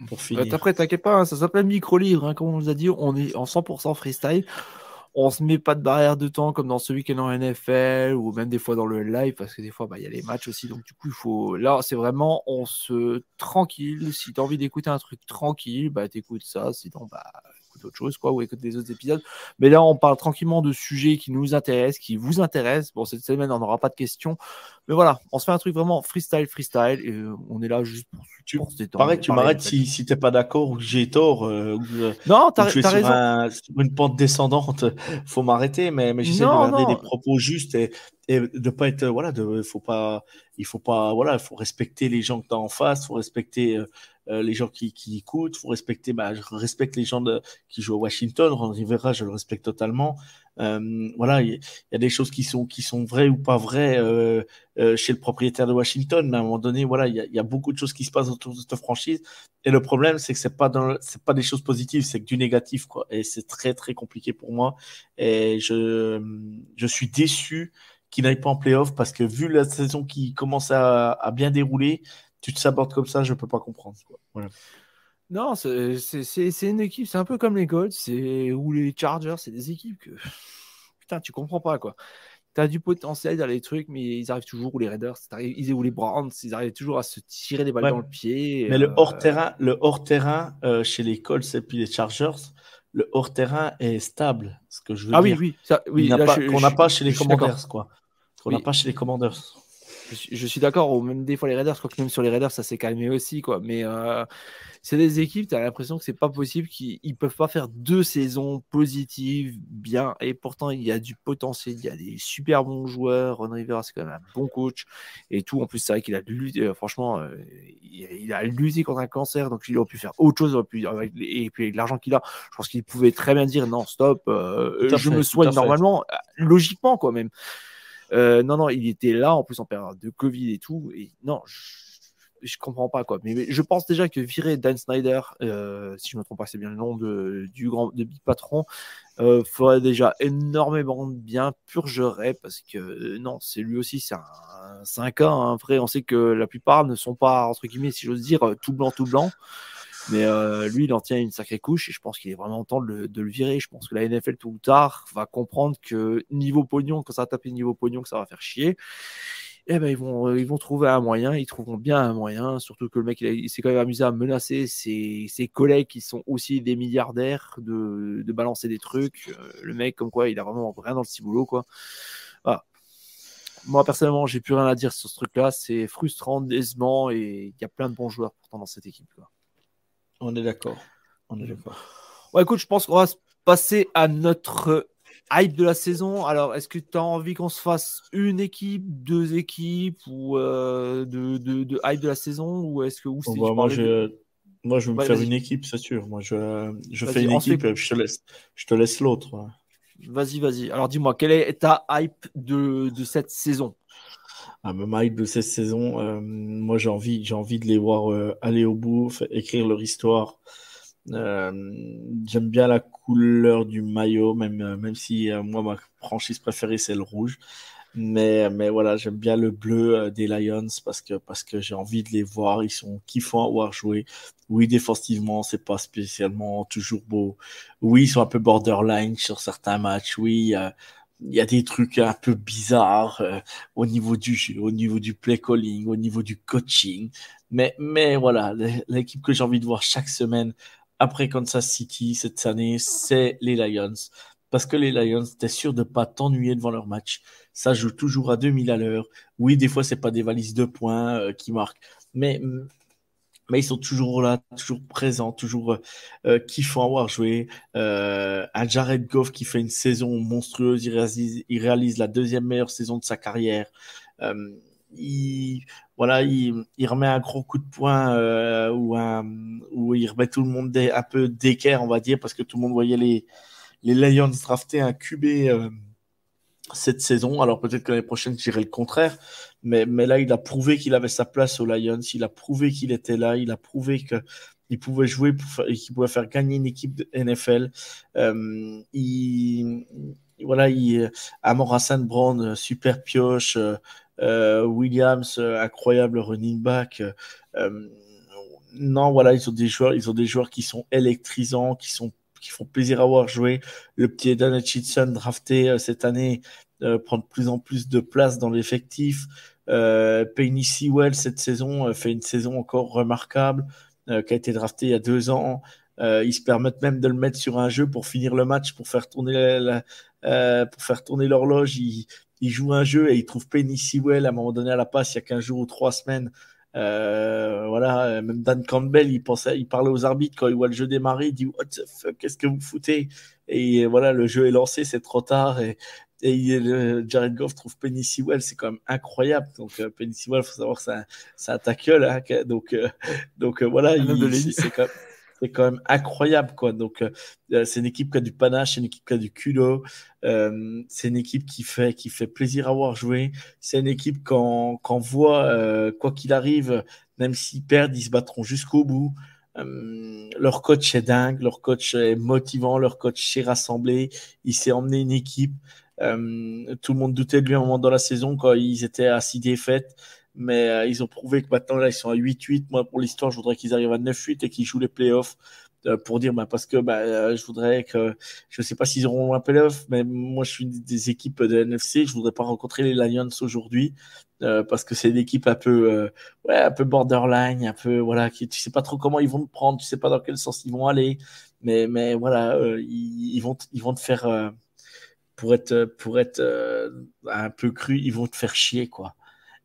Speaker 2: pour finir.
Speaker 1: Après, t'inquiète pas, hein, ça s'appelle micro-livre, hein, comme on nous a dit, on est en 100% freestyle. On se met pas de barrière de temps comme dans ce week-end en NFL ou même des fois dans le live parce que des fois il y a les matchs aussi, donc du coup il faut là c'est vraiment on se tranquille. Si tu as envie d'écouter un truc tranquille, bah t'écoutes ça, sinon bah écoute autre chose quoi, ou écoute des autres épisodes. Mais là on parle tranquillement de sujets qui nous intéressent, qui vous intéressent. Bon, cette semaine on n'aura pas de questions, mais voilà, on se fait un truc vraiment freestyle et on est là juste pour se détendre.
Speaker 2: Pareil, tu m'arrêtes si t'es pas d'accord ou que j'ai tort
Speaker 1: Non,
Speaker 2: ou que je suis
Speaker 1: t'as raison.
Speaker 2: sur une pente descendante, faut m'arrêter, mais j'essaie de
Speaker 1: Non,
Speaker 2: garder des
Speaker 1: non.
Speaker 2: propos justes et de pas être voilà, il faut pas voilà, il faut respecter les gens que tu as en face, il faut respecter les gens qui écoutent, faut respecter je respecte les gens qui jouent à Washington, Ron Rivera, je le respecte totalement. Voilà, il y a des choses qui sont vraies ou pas vraies chez le propriétaire de Washington, mais à un moment donné, voilà, il y a beaucoup de choses qui se passent autour de cette franchise. Et le problème, c'est que c'est pas des choses positives, c'est que du négatif, quoi. Et c'est très, très compliqué pour moi. Et je suis déçu qu'il n'aille pas en playoff parce que vu la saison qui commence à bien dérouler, tu te sabordes comme ça, je peux pas comprendre, quoi. Voilà.
Speaker 1: Non, c'est une équipe, c'est un peu comme les Colts ou les Chargers, c'est des équipes que putain, tu comprends pas quoi. Tu as du potentiel dans les trucs, mais ils arrivent toujours, ou les Raiders, ou les Browns, ils arrivent toujours à se tirer des balles
Speaker 2: Ouais.
Speaker 1: dans le pied.
Speaker 2: Mais le hors-terrain chez les Colts et puis les Chargers, le hors-terrain est stable, ce que je veux
Speaker 1: Ah oui,
Speaker 2: dire.
Speaker 1: oui, ça, oui, là
Speaker 2: Qu'on n'a pas chez
Speaker 1: je
Speaker 2: les
Speaker 1: suis d'accord.
Speaker 2: Commanders, quoi. Qu'on n'a
Speaker 1: Oui,
Speaker 2: pas chez les Commanders.
Speaker 1: je suis d'accord, ou même des fois les Raiders, quoi que même sur les Raiders, ça s'est calmé aussi, quoi. Mais c'est des équipes, tu as l'impression que c'est pas possible qu'ils ne peuvent pas faire 2 saisons positives bien. Et pourtant, il y a du potentiel, il y a des super bons joueurs. Ron Rivera, c'est quand même un bon coach et tout. En plus, c'est vrai qu'il a lutté, franchement, il a lutté contre un cancer, donc il aurait pu faire autre chose. Et puis avec l'argent qu'il a, je pense qu'il pouvait très bien dire non, stop,
Speaker 2: Tout à
Speaker 1: je me
Speaker 2: fait, tout à
Speaker 1: soigne
Speaker 2: fait.
Speaker 1: normalement, logiquement, quoi, même. Non, il était là, en plus en période de Covid et tout. Et non, je comprends pas quoi. Mais je pense déjà que virer Dan Snyder, si je me trompe pas, c'est bien le nom de Big Patron, ferait déjà énormément de bien, purgerait parce que non, c'est lui aussi, c'est un cas, hein, vrai. On sait que la plupart ne sont pas entre guillemets, si j'ose dire, tout blanc, tout blanc. Mais lui, il en tient une sacrée couche et je pense qu'il est vraiment temps de le virer. Je pense que la NFL, tôt ou tard, va comprendre que niveau pognon, quand ça va taper niveau pognon, que ça va faire chier. Eh ben, ils vont trouver un moyen, ils trouveront bien un moyen, surtout que le mec, il s'est quand même amusé à menacer ses collègues qui sont aussi des milliardaires de balancer des trucs. Le mec, comme quoi, il a vraiment rien dans le ciboulot, quoi. Voilà. Moi, personnellement, j'ai plus rien à dire sur ce truc-là. C'est frustrant, décevant et il y a plein de bons joueurs pourtant dans cette équipe, quoi.
Speaker 2: On est d'accord. On est d'accord.
Speaker 1: Ouais, écoute, je pense qu'on va passer à notre hype de la saison. Alors, est-ce que tu as envie qu'on se fasse une équipe, 2 équipes ou de hype de la saison ou est-ce que
Speaker 2: Bon,
Speaker 1: si tu
Speaker 2: moi,
Speaker 1: parlais de...
Speaker 2: je vais me
Speaker 1: Ouais,
Speaker 2: faire une
Speaker 1: vas-y,
Speaker 2: équipe, c'est sûr. Moi, je fais
Speaker 1: vas-y,
Speaker 2: une
Speaker 1: on se fait...
Speaker 2: équipe et je te laisse l'autre. Ouais.
Speaker 1: Vas-y. Alors, dis-moi, quelle est ta hype de cette saison?
Speaker 2: Même hype de cette saison, moi, j'ai envie de les voir aller au bout, écrire leur histoire. Euh, J'aime bien la couleur du maillot, même si moi, ma franchise préférée, c'est le rouge. Mais voilà, j'aime bien le bleu des Lions parce que j'ai envie de les voir. Ils sont kiffants à voir jouer. Oui, défensivement, c'est pas spécialement toujours beau. Oui, ils sont un peu borderline sur certains matchs. Oui, il y a des trucs un peu bizarres au niveau du jeu, au niveau du play calling, au niveau du coaching. Mais voilà, l'équipe que j'ai envie de voir chaque semaine après Kansas City cette année, c'est les Lions. parce que les Lions, t'es sûr de pas t'ennuyer devant leur match. Ça joue toujours à 2000 à l'heure. Oui, des fois, c'est pas des valises de points qui marquent, mais ils sont toujours là, toujours présents, toujours kiffants à avoir joué. Un Jared Goff qui fait une saison monstrueuse, il réalise la deuxième meilleure saison de sa carrière. Euh, il, voilà, il remet un gros coup de poing où il remet tout le monde un peu d'équerre, on va dire, parce que tout le monde voyait les Lions drafter un QB cette saison. Alors peut-être que l'année prochaine, je dirais le contraire. Mais là, il a prouvé qu'il avait sa place aux Lions. Il a prouvé qu'il était là. Il a prouvé qu'il pouvait jouer et qu'il pouvait faire gagner une équipe de NFL. Euh, il, voilà, Amon Hassan Brown, super pioche. Williams, incroyable running back. Euh, non, voilà, ils ont des joueurs qui sont électrisants, qui font plaisir à voir jouer. Le petit Eden Hutchinson drafté cette année prend de plus en plus de place dans l'effectif. Penny Sewell cette saison fait une saison encore remarquable, qui a été drafté il y a 2 ans. Ils se permettent même de le mettre sur un jeu pour finir le match, pour faire tourner pour faire tourner l'horloge. Ils jouent un jeu et ils trouvent Penny Sewell à un moment donné à la passe il y a 15 jours ou 3 semaines. Voilà, même Dan Campbell, il parlait aux arbitres quand il voit le jeu démarrer, il dit What the fuck, qu'est-ce que vous foutez? Et voilà, le jeu est lancé, c'est trop tard. Jared Goff trouve Penny Sewell, c'est quand même incroyable. Donc Penny Sewell, faut savoir que c'est un tackle, hein, voilà,
Speaker 1: Un homme de
Speaker 2: c'est
Speaker 1: ligne.
Speaker 2: c'est quand même incroyable, quoi. Donc c'est une équipe qui a du panache, c'est une équipe qui a du culot, c'est une équipe qui fait plaisir à voir jouer. C'est une équipe qu'on voit, quoi qu'il arrive, même s'ils perdent, ils se battront jusqu'au bout. Leur coach est dingue, leur coach est motivant, leur coach sait rassembler, il sait emmener une équipe. Tout le monde doutait de lui à un moment dans la saison quand ils étaient à 6 défaites, mais ils ont prouvé que maintenant là ils sont à 8-8. Moi pour l'histoire, je voudrais qu'ils arrivent à 9-8 et qu'ils jouent les playoffs pour dire parce que je voudrais que je sais pas s'ils auront un playoff, mais moi je suis des équipes de NFC, je voudrais pas rencontrer les Lions aujourd'hui parce que c'est une équipe un peu ouais, un peu borderline, un peu voilà, tu sais pas trop comment ils vont te prendre, tu sais pas dans quel sens ils vont aller, mais voilà, ils vont te faire pour être un peu cru, ils vont te faire chier, quoi.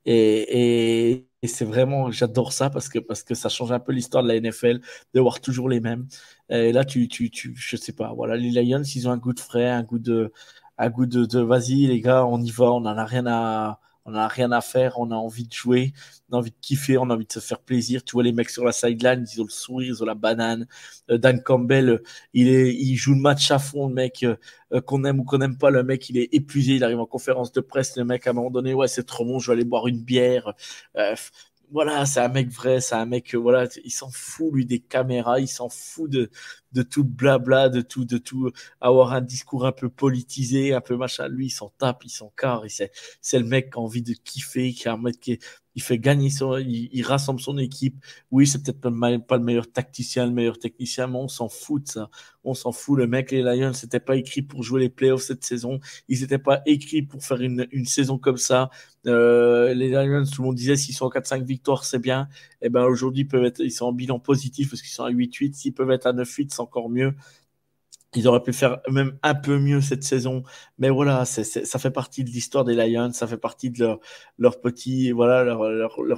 Speaker 2: Et c'est vraiment, j'adore ça parce que ça change un peu l'histoire de la NFL, de voir toujours les mêmes. Et là, je sais pas, voilà, les Lions, ils ont un goût de frais, un goût de vas-y, les gars, on y va, on en a rien à faire, on a envie de jouer, on a envie de kiffer, on a envie de se faire plaisir. Tu vois les mecs sur la sideline, ils ont le sourire, ils ont la banane. Dan Campbell, il joue le match à fond, le mec, qu'on aime ou qu'on n'aime pas, le mec, il est épuisé, il arrive en conférence de presse, le mec, à un moment donné, ouais, c'est trop bon, je vais aller boire une bière. Euh, voilà, c'est un mec vrai, c'est un mec, voilà, il s'en fout, lui, des caméras, il s'en fout de tout le blabla, de tout, avoir un discours un peu politisé, un peu machin. Lui, il s'en tape, il s'en carre, c'est le mec qui a envie de kiffer, qui a un mec il fait gagner il rassemble son équipe. Oui, c'est peut-être pas le meilleur tacticien, le meilleur technicien, mais on s'en fout de ça. On s'en fout. Le mec, les Lions, c'était pas écrit pour jouer les playoffs cette saison. Ils n'étaient pas écrits pour faire une saison comme ça. Les Lions, tout le monde disait s'ils sont en 4-5 victoires, c'est bien. Et ben aujourd'hui, ils sont en bilan positif parce qu'ils sont à 8-8. S'ils peuvent être à 9-8, c'est encore mieux. Ils auraient pu faire même un peu mieux cette saison. Mais voilà, ça fait partie de l'histoire des Lions, ça fait partie de leur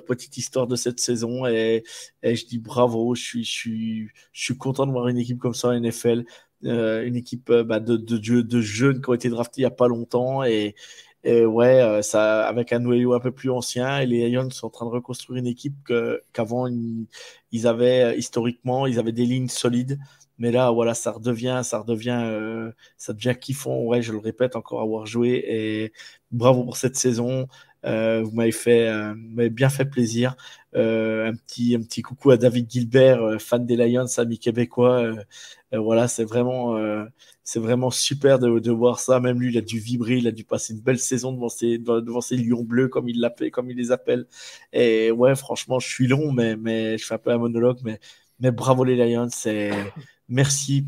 Speaker 2: petite histoire de cette saison. Et je dis bravo, je suis content de voir une équipe comme ça en NFL, une équipe de jeunes qui ont été draftés il n'y a pas longtemps. Et ouais, avec un noyau un peu plus ancien. Et les Lions sont en train de reconstruire une équipe qu'avant, ils avaient, historiquement, ils avaient des lignes solides. Mais là, voilà, ça devient kiffant. Ouais, je le répète encore avoir joué et bravo pour cette saison. Vous m'avez bien fait plaisir. Un petit coucou à David Gilbert, fan des Lions, ami québécois. Voilà, c'est vraiment super de voir ça. Même lui, il a dû vibrer, il a dû passer une belle saison devant ses Lions bleus, comme il les appelle. Et ouais, franchement, je suis long, mais je fais un peu un monologue, mais bravo les Lions. Merci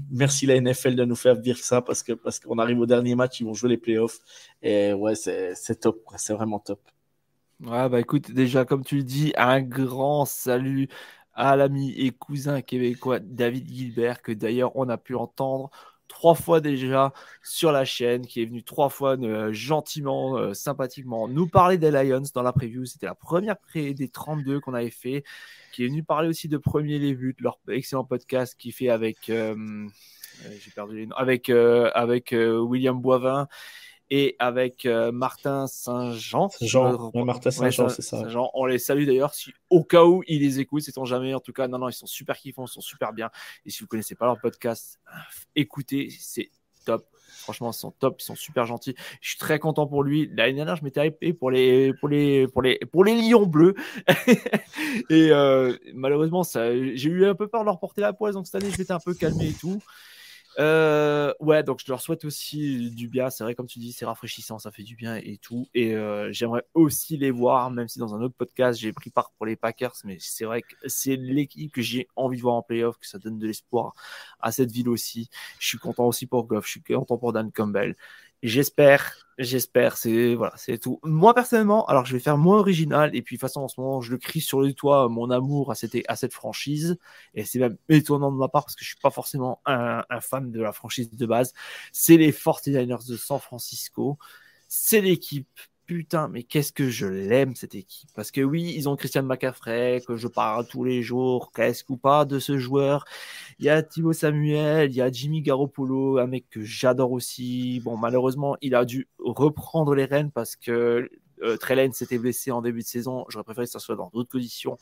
Speaker 2: la NFL de nous faire dire ça parce qu'on arrive au dernier match, ils vont jouer les playoffs. Et ouais, c'est top, quoi. C'est vraiment top.
Speaker 1: Ouais, bah écoute, déjà, comme tu le dis, un grand salut à l'ami et cousin québécois David Gilbert, que d'ailleurs on a pu entendre 3 fois déjà sur la chaîne, qui est venu 3 fois gentiment, sympathiquement nous parler des Lions dans la preview. C'était la première des 32 qu'on avait fait, qui est venu parler aussi de Premier les Buts, leur excellent podcast qu'il fait avec j'ai perdu les noms, avec William Boivin et avec Martin Saint-Jean.
Speaker 2: Martin Saint-Jean, c'est ça.
Speaker 1: Saint-Jean. On les salue d'ailleurs, si au cas où ils les écoutent, sait-on jamais. En tout cas, non, ils sont super kiffants, ils sont super bien. Et si vous connaissez pas leur podcast, écoutez, c'est top. Franchement, ils sont top, ils sont super gentils. Je suis très content pour lui. L'année dernière, je m'étais hypé pour les Lions bleus. Et malheureusement, j'ai eu un peu peur de leur porter la poisse. Donc cette année, je m'étais un peu calmé et tout. Ouais, donc je leur souhaite aussi du bien. C'est vrai, comme tu dis, c'est rafraîchissant, ça fait du bien et tout. Et j'aimerais aussi les voir, même si dans un autre podcast, j'ai pris part pour les Packers. Mais c'est vrai que c'est l'équipe que j'ai envie de voir en playoff, que ça donne de l'espoir à cette ville aussi. Je suis content aussi pour Goff, je suis content pour Dan Campbell. J'espère, c'est tout. Moi, personnellement, alors je vais faire moins original, et puis de toute façon, en ce moment, je le crie sur le toit, mon amour à cette franchise, et c'est même étonnant de ma part, parce que je suis pas forcément un fan de la franchise de base. C'est les 49ers de San Francisco. C'est l'équipe. Putain, mais qu'est-ce que je l'aime, cette équipe. Parce que oui, ils ont Christian McCaffrey, que je parle tous les jours, presque ou pas, de ce joueur. Il y a Thibaut Samuel, il y a Jimmy Garoppolo, un mec que j'adore aussi. Bon, malheureusement, il a dû reprendre les rênes parce que Trey Lance s'était blessé en début de saison. J'aurais préféré que ça soit dans d'autres positions.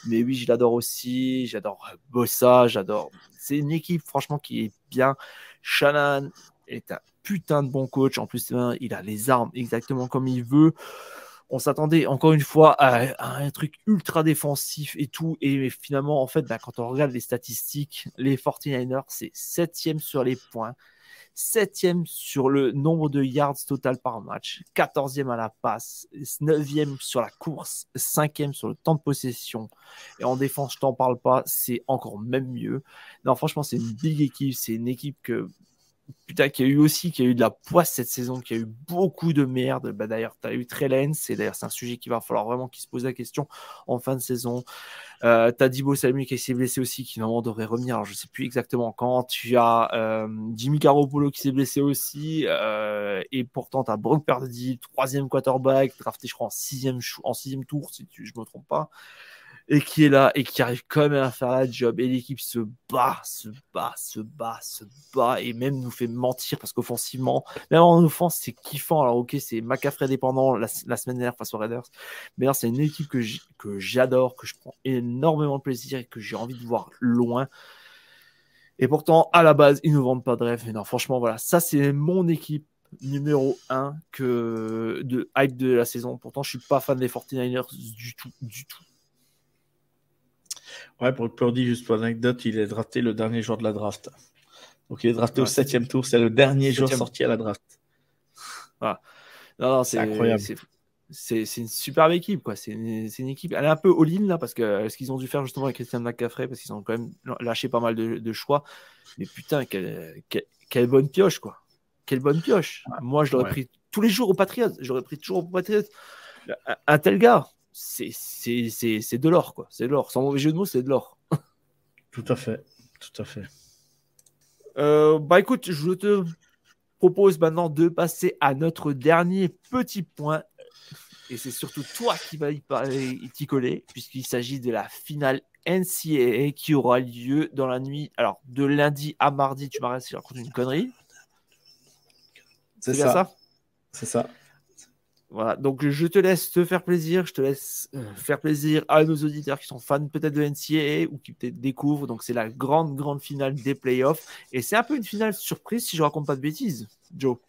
Speaker 1: Mais oui, je l'adore aussi. J'adore Bossa, j'adore. C'est une équipe, franchement, qui est bien. Shannon est un putain de bon coach. En plus, il a les armes exactement comme il veut. On s'attendait encore une fois à un truc ultra défensif et tout. Et finalement, en fait, quand on regarde les statistiques, les 49ers, c'est 7e sur les points, 7e sur le nombre de yards total par match, 14e à la passe, 9e sur la course, 5e sur le temps de possession. Et en défense, je t'en parle pas, c'est encore même mieux. Non, franchement, c'est une big équipe. C'est une équipe qui a eu de la poisse cette saison, qui a eu beaucoup de merde. D'ailleurs, tu as eu Trey Lance, et d'ailleurs, c'est un sujet qu'il va falloir vraiment qu'il se pose la question en fin de saison. T'as Thibaut Samuel qui s'est blessé aussi, qui normalement devrait revenir. Alors, je sais plus exactement quand. Tu as Jimmy Garoppolo qui s'est blessé aussi. Et pourtant, tu as Brock Purdy, 3e quarterback, drafté, je crois, en 6e tour, si je me trompe pas. Et qui est là et qui arrive quand même à faire la job. Et l'équipe se bat, et même nous fait mentir parce qu'offensivement, même en offense, c'est kiffant. Alors, ok, c'est McCaffrey dépendant la semaine dernière face aux Raiders. Mais là, c'est une équipe que j'adore, que je prends énormément de plaisir et que j'ai envie de voir loin. Et pourtant, à la base, ils ne nous vendent pas de rêve. Mais non, franchement, voilà, ça, c'est mon équipe numéro 1 de hype de la saison. Pourtant, je ne suis pas fan des 49ers du tout.
Speaker 2: Ouais, pour Purdy, juste pour l'anecdote, il est drafté le dernier jour de la draft. Donc, il est drafté au 7e tour. C'est le dernier jour sorti à la draft.
Speaker 1: Voilà. Non,
Speaker 2: c'est incroyable.
Speaker 1: C'est une superbe équipe, quoi. C'est une équipe. Elle est un peu all-in, là, parce que ce qu'ils ont dû faire justement avec Christian McCaffrey, parce qu'ils ont quand même lâché pas mal de choix. Mais putain, quelle bonne pioche, quoi. Quelle bonne pioche. Ouais, moi, je l'aurais pris tous les jours aux Patriots. J'aurais pris toujours aux Patriots. Un tel gars, c'est de l'or, quoi. C'est de l'or. Sans mauvais jeu de mots, c'est de l'or.
Speaker 2: Tout à fait.
Speaker 1: Écoute, je te propose maintenant de passer à notre dernier petit point. Et c'est surtout toi qui vas t'y coller, puisqu'il s'agit de la finale NCAA qui aura lieu dans la nuit. Alors, de lundi à mardi, tu m'arrêtes si je raconte une connerie. C'est bien ça?
Speaker 2: C'est ça.
Speaker 1: Voilà, donc je te laisse te faire plaisir, je te laisse faire plaisir à nos auditeurs qui sont fans peut-être de NCAA ou qui peut-être découvrent. Donc c'est la grande finale des playoffs et c'est un peu une finale surprise si je raconte pas de bêtises, Joe.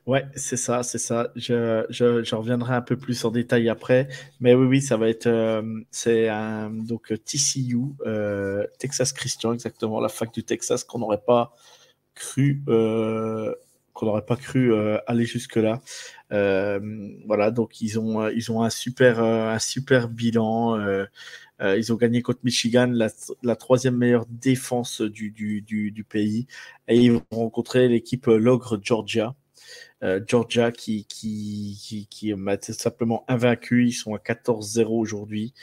Speaker 2: Ouais, c'est ça. Je reviendrai un peu plus en détail après, mais oui, ça va être donc TCU, Texas Christian, exactement, la fac du Texas qu'on n'aurait pas cru. Aller jusque-là. Voilà, donc ils ont un super bilan. Ils ont gagné contre Michigan, la 3e meilleure défense du pays. Et ils vont rencontrer l'équipe l'ogre Georgia. Georgia qui est simplement invaincu. Ils sont à 14-0 aujourd'hui.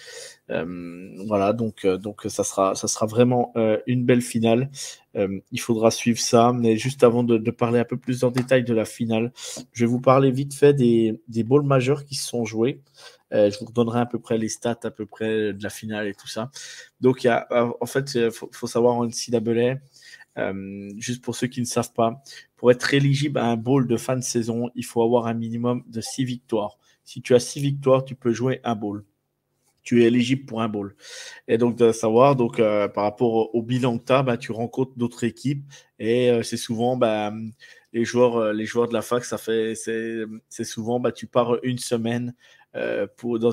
Speaker 2: Voilà, donc ça sera vraiment une belle finale. Il faudra suivre ça. Mais juste avant de parler un peu plus en détail de la finale, je vais vous parler vite fait des bowls majeurs qui se sont joués. Je vous redonnerai à peu près les stats à peu près de la finale et tout ça. Donc, en fait, il faut savoir en NCAA, juste pour ceux qui ne savent pas, pour être éligible à un bowl de fin de saison, il faut avoir un minimum de 6 victoires. Si tu as 6 victoires, tu peux jouer un bowl. Tu es éligible pour un bowl. Et donc, de savoir, donc, par rapport au bilan que tu as, tu rencontres d'autres équipes et c'est souvent les joueurs de la fac, c'est souvent tu pars une semaine dans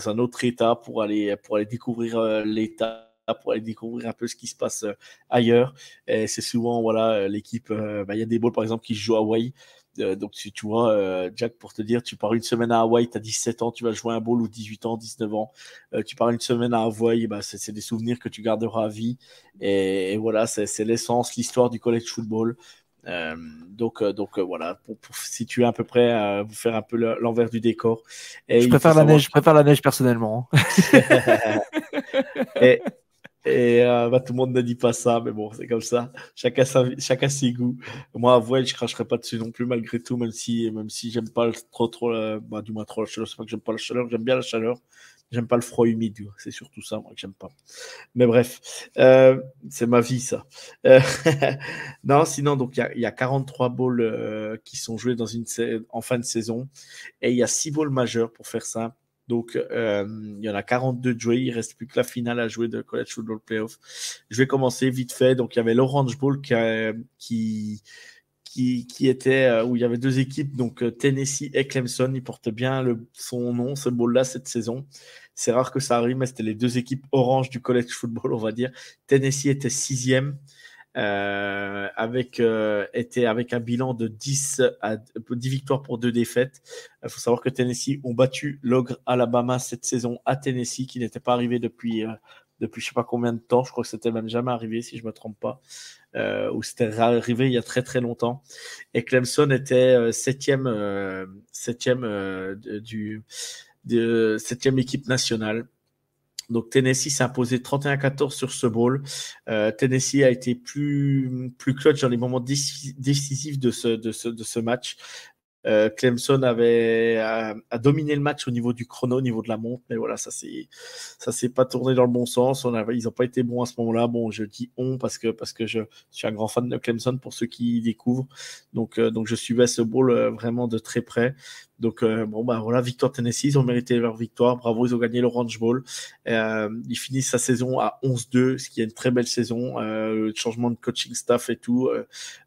Speaker 2: un autre état pour aller découvrir l'état, pour aller découvrir un peu ce qui se passe ailleurs. Et c'est souvent voilà l'équipe. Il y a des bowls par exemple qui se jouent à Hawaï. Donc, si tu vois, Jack, pour te dire, tu pars une semaine à Hawaï, tu as 17 ans, tu vas jouer un bowl ou 18 ans, 19 ans. Tu pars une semaine à Hawaï, c'est des souvenirs que tu garderas à vie. Et voilà, c'est l'essence, l'histoire du college football. Voilà, pour situer à peu près, vous faire un peu l'envers du décor. Et
Speaker 1: Je préfère la neige, personnellement.
Speaker 2: et, tout le monde ne dit pas ça, mais bon, c'est comme ça. Chacun ses goûts. Moi, avouez, je cracherai pas dessus non plus, malgré tout, même si j'aime pas trop, du moins trop la chaleur. C'est pas que j'aime pas la chaleur, j'aime bien la chaleur. J'aime pas le froid humide, c'est surtout ça, moi, que j'aime pas. Mais bref, c'est ma vie, ça. Non, sinon, donc, il y a 43 bowls qui sont joués en fin de saison. Et il y a 6 bowls majeurs pour faire ça. Donc, il y en a 42 de joués. Il ne reste plus que la finale à jouer de College Football Playoff. Je vais commencer vite fait. Donc, il y avait l'Orange Bowl qui était où il y avait deux équipes, donc Tennessee et Clemson. Il porte bien son nom, ce bowl-là, cette saison. C'est rare que ça arrive, mais c'était les deux équipes orange du college football, on va dire. Tennessee était 6e. Avec un bilan de 10 victoires pour 2 défaites. Il faut savoir que Tennessee ont battu l'ogre Alabama cette saison à Tennessee, qui n'était pas arrivé depuis je ne sais pas combien de temps. Je crois que c'était même jamais arrivé, si je ne me trompe pas. Ou c'était arrivé il y a très très longtemps. Et Clemson était septième équipe nationale. Donc Tennessee s'est imposé 31-14 sur ce bowl. Tennessee a été plus clutch dans les moments décisifs de ce match. Clemson a dominé le match au niveau du chrono, au niveau de la montre, mais voilà, ça s'est pas tourné dans le bon sens. Ils n'ont pas été bons à ce moment-là. Bon, je dis parce que je suis un grand fan de Clemson pour ceux qui découvrent. Donc je suivais ce bowl vraiment de très près. Donc voilà, victoire Tennessee, ils ont mérité leur victoire. Bravo, ils ont gagné l'Orange Bowl. Ils finissent sa saison à 11-2, ce qui est une très belle saison. Changement de coaching staff et tout.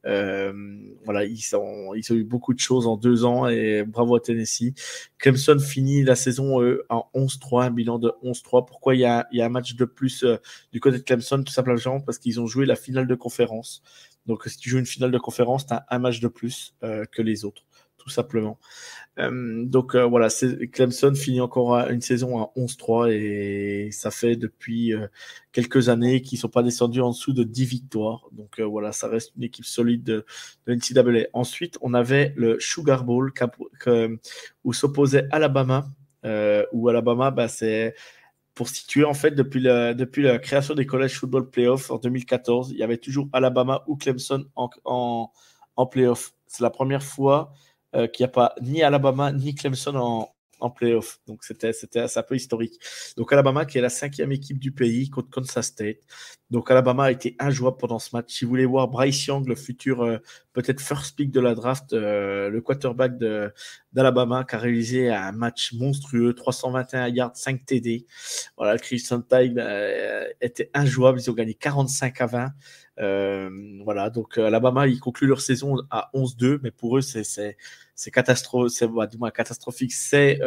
Speaker 2: Voilà, ils ont eu beaucoup de choses en 2 ans et bravo à Tennessee. Clemson finit la saison en 11-3, un bilan de 11-3. Pourquoi il y a un match de plus du côté de Clemson? Tout simplement parce qu'ils ont joué la finale de conférence. Donc, si tu joues une finale de conférence, tu as un match de plus que les autres, tout simplement. Voilà, Clemson finit encore une saison à 11-3 et ça fait depuis quelques années qu'ils ne sont pas descendus en dessous de 10 victoires. Donc voilà, ça reste une équipe solide de NCAA. Ensuite, on avait le Sugar Bowl où s'opposait Alabama, où Alabama, c'est pour situer en fait depuis la création des College Football Playoffs en 2014, il y avait toujours Alabama ou Clemson en playoff. C'est la première fois qu'il n'y a pas ni Alabama ni Clemson en playoff. Donc, c'était un peu historique. Donc, Alabama, qui est la 5e équipe du pays contre Kansas State. Donc, Alabama a été injouable pendant ce match. Si vous voulez voir Bryce Young, le futur peut-être first pick de la draft, le quarterback d'Alabama, qui a réalisé un match monstrueux, 321 yards, 5 TD. Voilà, Crimson Tide était injouable. Ils ont gagné 45-20. Voilà, donc Alabama, ils concluent leur saison à 11-2, mais pour eux, c'est catastrophique. C'est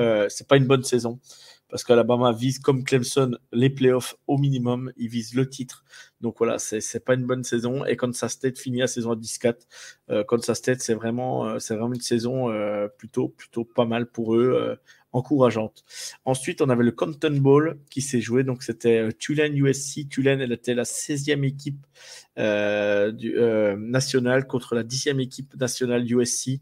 Speaker 2: pas une bonne saison parce qu'Alabama vise comme Clemson les playoffs au minimum, ils visent le titre. Donc voilà, c'est pas une bonne saison. Et Kansas State finit la saison à 10-4. Kansas State, c'est vraiment une saison plutôt pas mal pour eux. Encourageante. Ensuite, on avait le Cotton Bowl qui s'est joué. Donc, c'était Tulane USC. Tulane, elle était la 16e équipe nationale contre la 10e équipe nationale USC.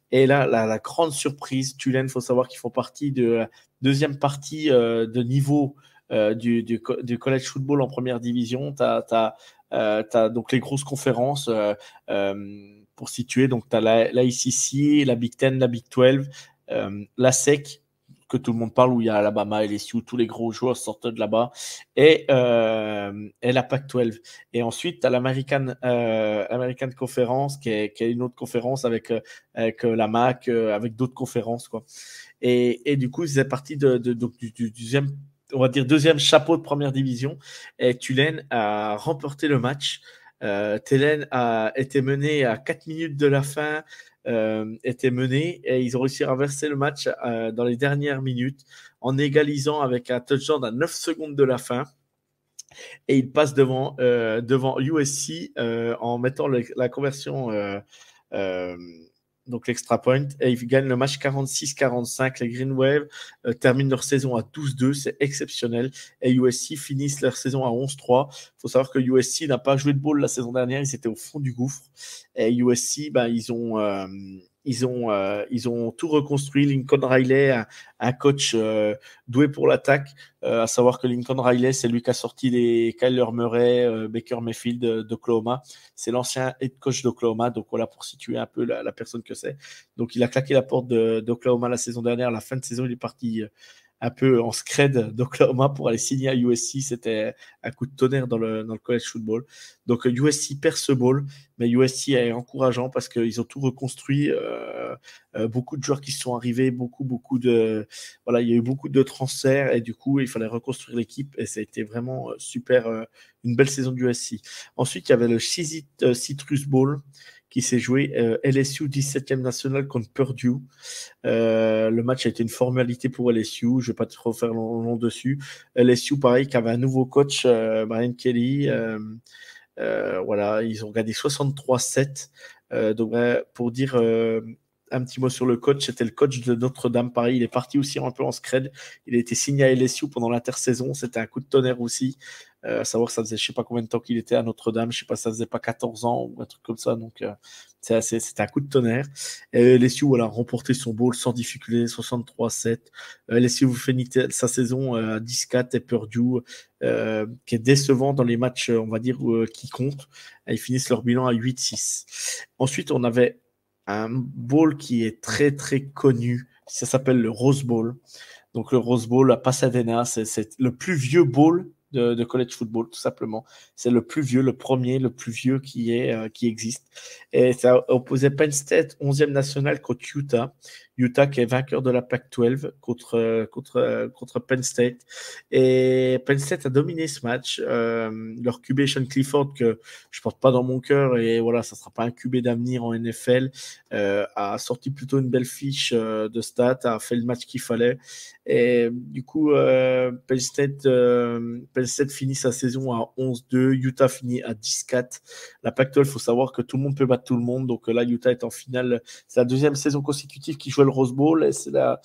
Speaker 2: Et là, la grande surprise, Tulane, il faut savoir qu'ils font partie de la deuxième partie de niveau du college football en première division. Tu as donc les grosses conférences pour situer. Donc, tu as la ICC, la Big Ten, la Big 12, la SEC, que tout le monde parle, où il y a Alabama, LSU, tous les gros joueurs sortent de là-bas, et la Pac-12. Et ensuite, tu as l'American Conference, qui est une autre conférence avec la MAC, avec d'autres conférences, quoi. Et du coup, ils faisaient partie donc, du deuxième, on va dire, deuxième chapeau de première division. Et Tulane a remporté le match. Tulane a été mené à 4 minutes de la fin, était mené, et ils ont réussi à renverser le match dans les dernières minutes en égalisant avec un touchdown à 9 secondes de la fin. Et ils passent devant USC en mettant la conversion donc l'extra point, et ils gagnent le match 46-45. Les Green Wave terminent leur saison à 12-2, c'est exceptionnel, et USC finissent leur saison à 11-3. Il faut savoir que USC n'a pas joué de bowl la saison dernière, ils étaient au fond du gouffre, et USC, ils ont tout reconstruit. Lincoln Riley, un coach doué pour l'attaque, à savoir que Lincoln Riley, c'est lui qui a sorti les Kyler Murray, Baker Mayfield d'Oklahoma. C'est l'ancien head coach d'Oklahoma, donc voilà, pour situer un peu la personne que c'est. Donc il a claqué la porte d'Oklahoma la saison dernière. À la fin de saison, il est parti un peu en scred d'Oklahoma pour aller signer à USC. C'était un coup de tonnerre dans le college football. Donc USC perd ce bowl, mais USC est encourageant parce qu'ils ont tout reconstruit. Beaucoup de joueurs qui sont arrivés, il y a eu beaucoup de transferts, et du coup il fallait reconstruire l'équipe, et ça a été vraiment super, une belle saison de USC. Ensuite, il y avait le Citrus Bowl qui s'est joué, LSU 17e national contre Purdue. Le match a été une formalité pour LSU, je ne vais pas trop faire long dessus. LSU, pareil, qui avait un nouveau coach, Brian Kelly. Voilà, ils ont gagné 63-7. Donc, pour dire un petit mot sur le coach, c'était le coach de Notre-Dame, pareil, il est parti aussi un peu en scred. Il a été signé à LSU pendant l'intersaison, c'était un coup de tonnerre aussi. À savoir, ça faisait je sais pas combien de temps qu'il était à Notre-Dame, je sais pas, ça faisait pas 14 ans ou un truc comme ça, donc c'était un coup de tonnerre. Et LSU, voilà, remporté son bowl sans difficulté, 63-7. LSU vous finit sa saison à 10-4, et Purdue, qui est décevant dans les matchs, on va dire, qui comptent. Et ils finissent leur bilan à 8-6. Ensuite, on avait un bowl qui est très très connu, ça s'appelle le Rose Bowl. Donc le Rose Bowl à Pasadena, c'est le plus vieux bowl de college football, tout simplement. C'est le plus vieux, le premier, le plus vieux qui existe. Et ça opposait Penn State, 11e national, contre Utah. Utah qui est vainqueur de la Pac-12 contre Penn State. Et Penn State a dominé ce match. Leur QB, Sean Clifford, que je porte pas dans mon cœur, et voilà, ça sera pas un QB d'avenir en NFL, a sorti plutôt une belle fiche de stats, a fait le match qu'il fallait. Et du coup, Penn State finit sa saison à 11-2, Utah finit à 10-4. La Pac-12, il faut savoir que tout le monde peut battre tout le monde. Donc là, Utah est en finale. C'est la deuxième saison consécutive qu'il jouait le Rose Bowl. Et c'est la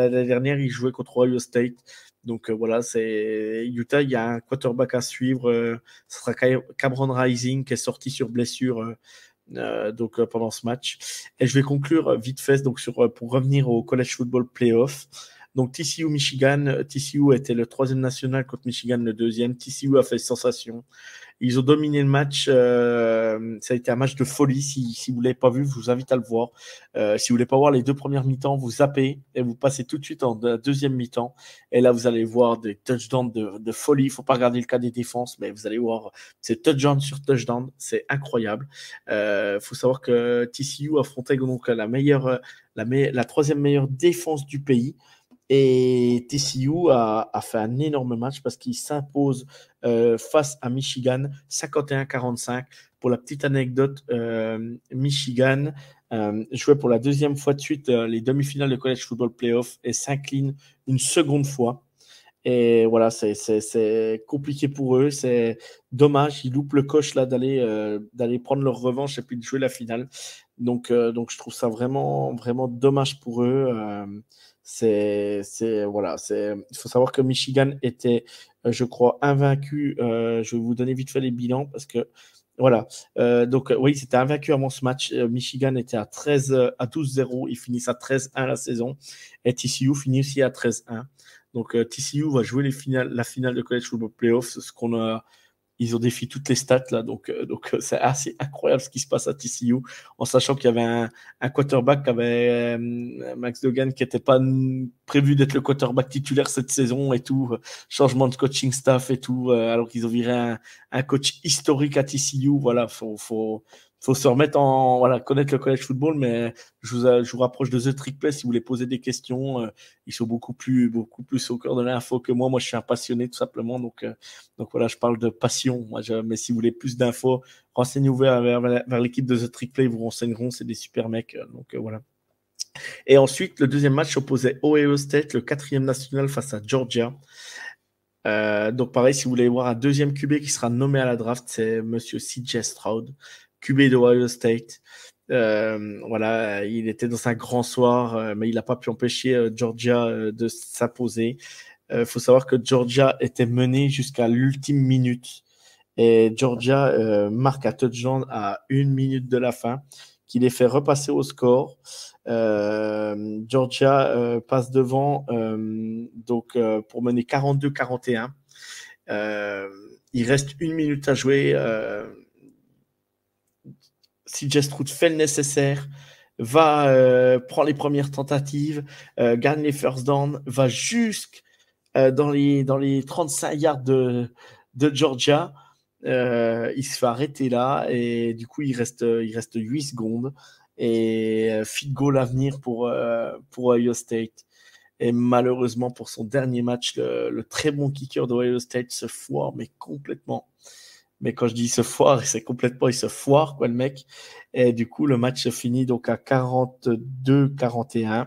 Speaker 2: dernière, il jouait contre Ohio State. Donc voilà, c'est Utah, il y a un quarterback à suivre. Ce sera Cameron Rising qui est sorti sur blessure. Donc pendant ce match. Et je vais conclure vite fait donc pour revenir au College Football Playoff. Donc TCU Michigan, TCU était le 3e national contre Michigan le 2e. TCU a fait sensation. Ils ont dominé le match. Ça a été un match de folie. Si vous ne l'avez pas vu, je vous invite à le voir. Si vous ne voulez pas voir les 2 premières mi-temps, vous zappez et vous passez tout de suite en deuxième mi-temps. Et là, vous allez voir des touchdowns de folie. Il ne faut pas regarder le cas des défenses, mais vous allez voir ces touchdowns sur touchdown. C'est incroyable. Faut savoir que TCU affrontait donc la 3e meilleure défense du pays. Et TCU a fait un énorme match parce qu'il s'impose face à Michigan 51-45. Pour la petite anecdote, Michigan jouait pour la 2e fois de suite les demi-finales de College Football Playoff et s'incline une seconde fois. Et voilà, c'est compliqué pour eux. C'est dommage. Ils loupent le coche là d'aller prendre leur revanche et puis de jouer la finale. Donc je trouve ça vraiment, vraiment dommage pour eux. Voilà, il faut savoir que Michigan était, je crois, invaincu. Je vais vous donner vite fait les bilans parce que voilà. Donc oui, c'était invaincu avant ce match. Michigan était à 12-0. Ils finissent à 13-1 la saison. Et TCU finit aussi à 13-1. Donc TCU va jouer la finale de College Football Playoffs, ils ont défié toutes les stats là, donc c'est assez incroyable ce qui se passe à TCU, en sachant qu'il y avait un quarterback qui avait Max Duggan qui n'était pas prévu d'être le quarterback titulaire cette saison et tout, changement de coaching staff et tout, alors qu'ils ont viré un coach historique à TCU. Voilà, faut se remettre connaître le college football, mais je vous rapproche de The Trick Play si vous voulez poser des questions. Ils sont beaucoup plus au cœur de l'info que moi. Moi, je suis un passionné tout simplement, donc voilà, je parle de passion. Mais si vous voulez plus d'infos, renseignez-vous vers l'équipe de The Trick Play, ils vous renseigneront, c'est des super mecs. Donc voilà. Et ensuite, le deuxième match opposait Ohio State, le 4e national face à Georgia. Donc pareil, si vous voulez voir un deuxième QB qui sera nommé à la draft, c'est Monsieur CJ Stroud, QB d'Ohio State. Voilà, il était dans un grand soir, mais il n'a pas pu empêcher Georgia de s'imposer. Faut savoir que Georgia était menée jusqu'à l'ultime minute et Georgia marque un touchdown à 1 minute de la fin qui les fait repasser au score. Georgia passe devant pour mener 42-41. Il reste 1 minute à jouer. CJ Stroud fait le nécessaire, prend les premières tentatives, gagne les first down, va jusque dans les 35 yards de Georgia. Il se fait arrêter là et du coup il reste 8 secondes et field goal à venir pour Ohio State. Et malheureusement pour son dernier match, le très bon kicker d'Ohio State se foire, mais complètement. Mais quand je dis se foire, c'est complètement, il se foire, quoi, le mec. Et du coup, le match se finit donc à 42-41.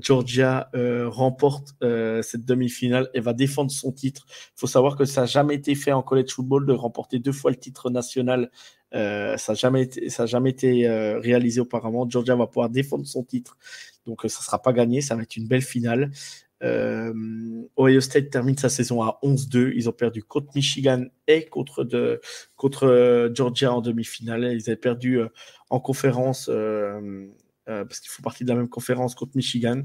Speaker 2: Georgia remporte cette demi-finale et va défendre son titre. Il faut savoir que ça n'a jamais été fait en college football de remporter 2 fois le titre national. Ça n'a jamais été réalisé auparavant. Georgia va pouvoir défendre son titre. Donc, ça ne sera pas gagné. Ça va être une belle finale. Ohio State termine sa saison à 11-2. Ils ont perdu contre Michigan et contre Georgia en demi-finale. Ils avaient perdu en conférence parce qu'ils font partie de la même conférence contre Michigan.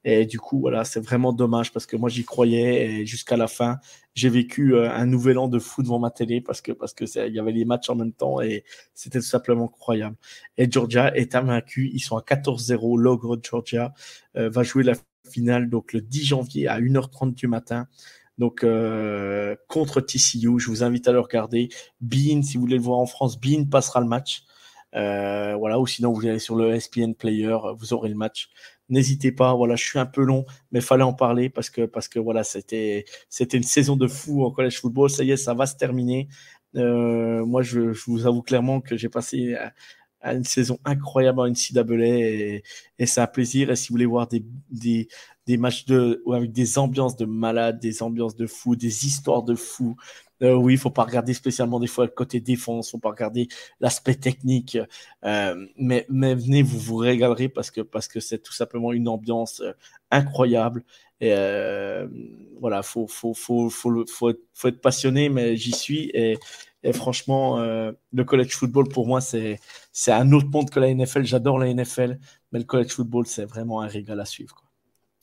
Speaker 2: Et du coup, voilà, c'est vraiment dommage parce que moi, j'y croyais et jusqu'à la fin, j'ai vécu un nouvel an de foot devant ma télé parce que il y avait les matchs en même temps et c'était tout simplement incroyable. Et Georgia est invaincu. Ils sont à 14-0. L'ogre de Georgia va jouer la finale donc le 10 janvier à 1h30 du matin. Donc contre TCU, je vous invite à le regarder. Bean, si vous voulez le voir en France, Bean passera le match. Voilà, ou sinon vous allez sur le ESPN Player, vous aurez le match. N'hésitez pas, voilà, je suis un peu long, mais fallait en parler parce que voilà, c'était une saison de fou en college football. Ça y est, ça va se terminer. Moi, je vous avoue clairement que j'ai passé à une saison incroyable en NCAA et c'est un plaisir. Et si vous voulez voir des matchs avec des ambiances de malades, des ambiances de fou, des histoires de fou, oui, il ne faut pas regarder spécialement des fois le côté défense, il ne faut pas regarder l'aspect technique, mais venez, vous régalerez parce que c'est tout simplement une ambiance incroyable. Et voilà, faut être passionné, mais j'y suis et franchement, le college football pour moi c'est un autre monde que la NFL. J'adore la NFL, mais le college football c'est vraiment un régal à suivre, quoi.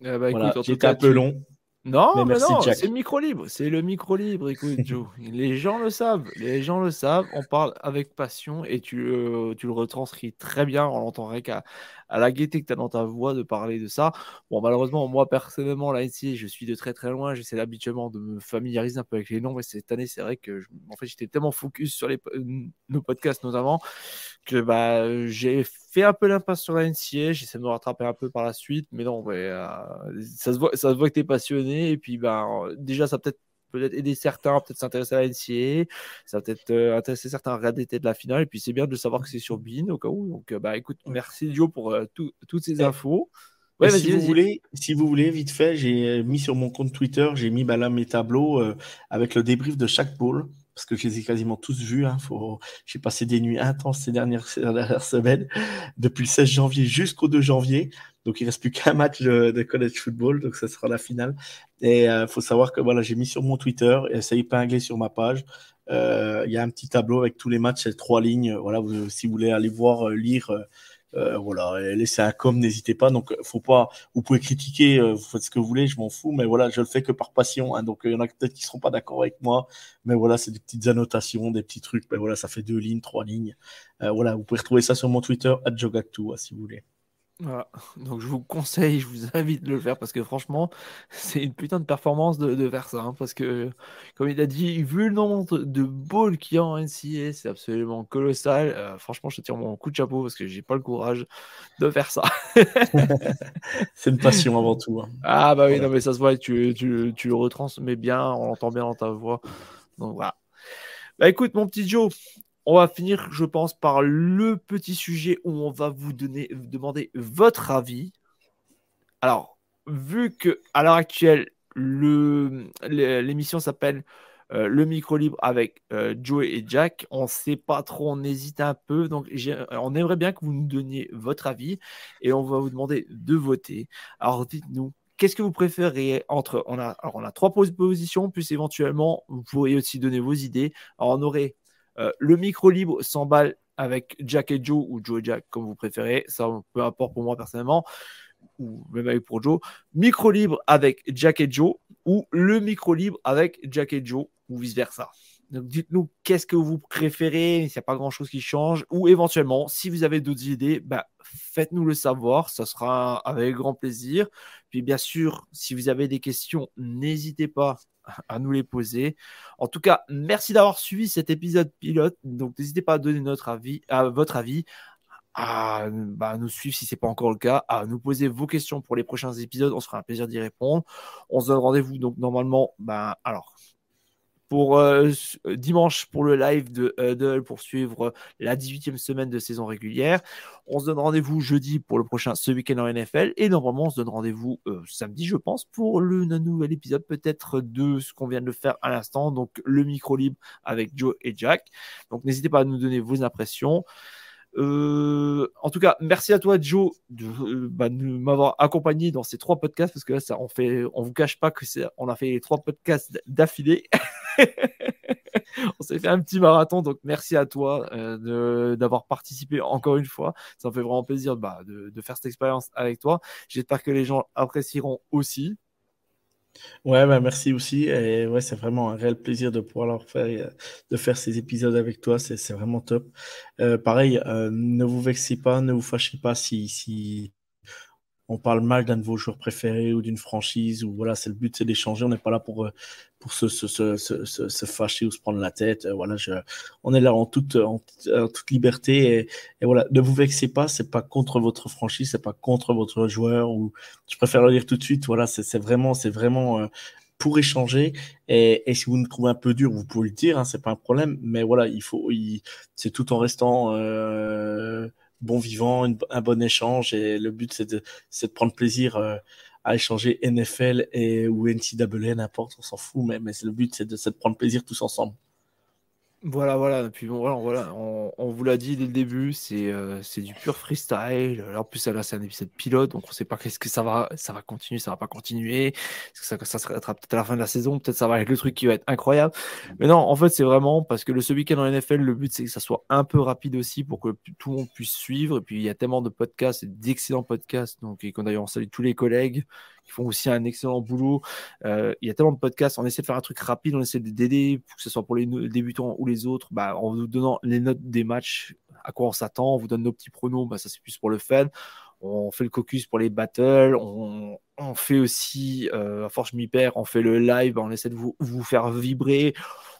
Speaker 1: Bah,
Speaker 2: Voilà,
Speaker 1: écoute, en tout
Speaker 2: j'étais un
Speaker 1: cas,
Speaker 2: peu long, mais
Speaker 1: Non, mais
Speaker 2: merci
Speaker 1: non,
Speaker 2: Jack.
Speaker 1: c'est le micro libre. C'est le micro libre, écoute, Joe. Les gens le savent. Les gens le savent. On parle avec passion et tu le retranscris très bien. On l'entendrait à la gaieté que tu as dans ta voix de parler de ça. Bon, malheureusement, moi, personnellement, là, ici, je suis de très très loin. J'essaie habituellement de me familiariser un peu avec les noms. Mais cette année, c'est vrai que en fait, j'étais tellement focus sur nos podcasts, notamment, que j'ai fait un peu l'impasse sur la NCA. J'essaie de me rattraper un peu par la suite. Mais non, ça se voit que tu es passionné. Et puis, déjà, ça peut-être aider certains à peut-être s'intéresser à la NCA. Ça va peut-être intéresser certains à regarder de la finale. Et puis, c'est bien de savoir que c'est sur Bein au cas où. Donc, écoute, merci Dio pour toutes ces infos.
Speaker 2: Et
Speaker 1: Ouais, vas-y.
Speaker 2: si vous voulez, vite fait, j'ai mis sur mon compte Twitter, j'ai mis là mes tableaux avec le débrief de chaque bowl, parce que je les ai quasiment tous vus. J'ai passé des nuits intenses ces dernières semaines, depuis le 16 janvier jusqu'au 2 janvier. Donc, il ne reste plus qu'un match de college football, donc ça sera la finale. Et il faut savoir que voilà, j'ai mis sur mon Twitter, et c'est épinglé sur ma page. Il y a un petit tableau avec tous les matchs, c'est 3 lignes. Voilà, si vous voulez aller voir, lire Voilà, et laissez un com, n'hésitez pas. Donc, faut pas, vous pouvez critiquer, vous faites ce que vous voulez, je m'en fous, mais voilà, je le fais que par passion. Hein, donc, il y en a peut-être qui seront pas d'accord avec moi, mais voilà, c'est des petites annotations, des petits trucs. Ben voilà, ça fait 2 lignes, 3 lignes. Voilà, vous pouvez retrouver ça sur mon Twitter, @jogactu, si vous voulez.
Speaker 1: Voilà. Donc je vous conseille, je vous invite de le faire parce que franchement, c'est une putain de performance de faire ça. Hein, parce que, comme il a dit, vu le nombre de balls qu'il y a en NCAA, c'est absolument colossal. Franchement, je te tire mon coup de chapeau parce que j'ai pas le courage de faire ça.
Speaker 2: C'est une passion avant tout. Hein.
Speaker 1: Ah bah oui,
Speaker 2: Voilà.
Speaker 1: non mais ça se voit, tu le retransmets bien, on l'entend bien dans ta voix. Donc voilà. Bah écoute, mon petit Joe, on va finir, je pense, par le petit sujet où on va vous demander votre avis. Alors, vu que à l'heure actuelle, l'émission s'appelle Le micro libre avec Joe et Jack, on ne sait pas trop, on hésite un peu. Donc, on aimerait bien que vous nous donniez votre avis et on va vous demander de voter. Alors, dites-nous, qu'est-ce que vous préférez entre. On a trois propositions, plus éventuellement, vous pourriez aussi donner vos idées. Alors, on aurait le micro libre 100 balles avec Jack et Joe ou Joe et Jack, comme vous préférez. Ça, peu importe pour moi personnellement ou même avec pour Joe, micro libre avec Jack et Joe ou le micro libre avec Jack et Joe ou vice-versa. Donc dites-nous qu'est-ce que vous préférez, s'il n'y a pas grand-chose qui change, ou éventuellement, si vous avez d'autres idées, bah, faites-nous le savoir, ça sera avec grand plaisir. Puis bien sûr, si vous avez des questions, n'hésitez pas à nous les poser. En tout cas, merci d'avoir suivi cet épisode pilote. Donc n'hésitez pas à donner votre avis, à nous suivre si ce n'est pas encore le cas, à nous poser vos questions pour les prochains épisodes. On se fera un plaisir d'y répondre. On se donne rendez-vous donc normalement, pour dimanche pour le live de Huddle pour suivre la 18e semaine de saison régulière. On se donne rendez-vous jeudi pour le prochain Ce Week-end en NFL. Et normalement, on se donne rendez-vous samedi, je pense, pour le nouvel épisode peut-être de ce qu'on vient de faire à l'instant. Donc, le micro libre avec Joe et Jack. Donc, n'hésitez pas à nous donner vos impressions. En tout cas, merci à toi, Joe, de m'avoir accompagné dans ces 3 podcasts parce que là, on vous cache pas que on a fait les 3 podcasts d'affilée. On s'est fait un petit marathon, donc merci à toi d'avoir participé encore une fois. Ça me fait vraiment plaisir de faire cette expérience avec toi. J'espère que les gens apprécieront aussi.
Speaker 2: Ouais, bah, merci aussi. Et ouais, c'est vraiment un réel plaisir de pouvoir de faire ces épisodes avec toi. C'est vraiment top. Pareil, ne vous vexez pas, ne vous fâchez pas si on parle mal d'un de vos joueurs préférés ou d'une franchise, ou voilà, c'est le but, c'est d'échanger. On n'est pas là pour se fâcher ou se prendre la tête. Voilà, on est là en toute liberté et voilà, ne vous vexez pas, c'est pas contre votre franchise, c'est pas contre votre joueur, ou je préfère le dire tout de suite. Voilà, c'est vraiment pour échanger et si vous nous trouvez un peu dur, vous pouvez le dire, hein, c'est pas un problème, mais voilà, c'est tout en restant bon vivant, un bon échange. Et le but, c'est de prendre plaisir à échanger NFL ou NCAA, n'importe, on s'en fout. Mais le but, c'est de prendre plaisir tous ensemble.
Speaker 1: Voilà. Et puis bon, voilà, on vous l'a dit dès le début, c'est du pur freestyle. Là, en plus, là, c'est un épisode pilote, donc on ne sait pas qu'est-ce que ça va continuer, ça va pas continuer. Est-ce que ça s'arrêtera peut-être à la fin de la saison, peut-être ça va être le truc qui va être incroyable. Mais non, en fait, c'est vraiment parce que ce week-end en NFL, le but, c'est que ça soit un peu rapide aussi pour que tout le monde puisse suivre. Et puis, il y a tellement de podcasts, d'excellents podcasts. Donc, et d'ailleurs, on salue tous les collègues qui font aussi un excellent boulot. Il y a tellement de podcasts, on essaie de faire un truc rapide, on essaie d'aider, que ce soit pour les débutants ou les autres, en vous donnant les notes des matchs, à quoi on s'attend, on vous donne nos petits pronos, ça c'est plus pour le fun. On fait le caucus pour les battles, on fait aussi, à force je m'y perds, on fait le live, on essaie de vous faire vibrer,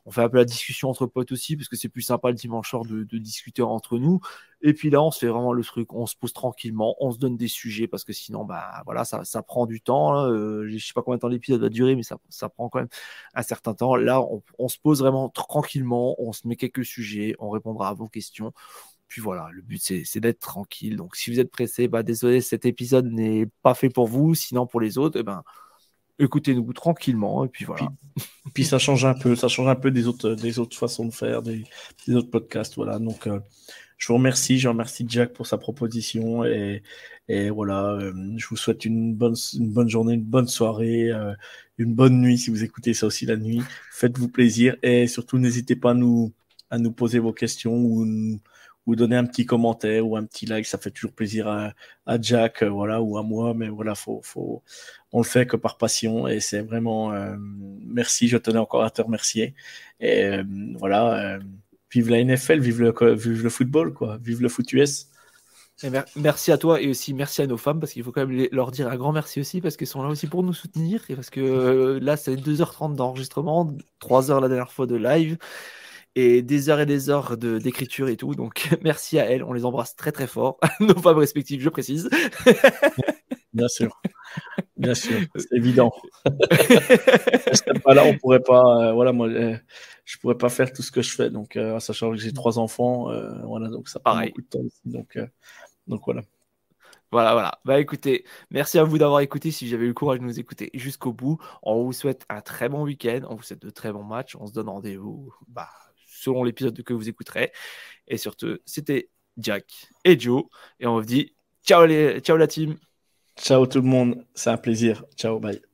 Speaker 1: on fait un peu la discussion entre potes aussi, parce que c'est plus sympa le dimanche soir de discuter entre nous. Et puis là, on se fait vraiment le truc, on se pose tranquillement, on se donne des sujets, parce que sinon, voilà, ça prend du temps. Hein. Je sais pas combien de temps l'épisode va durer, mais ça prend quand même un certain temps. Là, on se pose vraiment tranquillement, on se met quelques sujets, on répondra à vos questions. Puis voilà, le but, c'est d'être tranquille. Donc, si vous êtes pressé, désolé, cet épisode n'est pas fait pour vous. Sinon, pour les autres, écoutez-nous tranquillement. Et puis voilà.
Speaker 2: Puis ça change un peu des autres façons de faire, des autres podcasts. Voilà. Donc, je vous remercie. Je remercie Jack pour sa proposition. Et voilà, je vous souhaite une bonne journée, une bonne soirée, une bonne nuit si vous écoutez ça aussi la nuit. Faites-vous plaisir et surtout, n'hésitez pas à nous poser vos questions ou ou donner un petit commentaire ou un petit like. Ça fait toujours plaisir à Jack, voilà, ou à moi. Mais voilà, on le fait que par passion et c'est vraiment merci. Je tenais encore à te remercier. Et voilà, vive la NFL, vive le football, quoi, vive le foot US.
Speaker 1: Et merci à toi et aussi merci à nos femmes parce qu'il faut quand même leur dire un grand merci aussi parce qu'elles sont là aussi pour nous soutenir et parce que là c'est 2h30 d'enregistrement, 3h la dernière fois de live et des heures et des heures d'écriture et tout, donc merci à elles, on les embrasse très très fort, nos femmes respectives je précise.
Speaker 2: Bien sûr, c'est évident. Je serais pas là, on pourrait pas, voilà, moi je pourrais pas faire tout ce que je fais, donc sachant que j'ai 3 enfants, voilà, donc ça prend beaucoup de temps aussi, donc voilà.
Speaker 1: Voilà. Bah écoutez, merci à vous d'avoir écouté. Si j'avais eu le courage de nous écouter jusqu'au bout, on vous souhaite un très bon week-end. On vous souhaite de très bons matchs. On se donne rendez-vous selon l'épisode que vous écouterez. Et surtout, c'était Jack et Joe. Et on vous dit ciao la team.
Speaker 2: Ciao tout le monde, c'est un plaisir. Ciao, bye.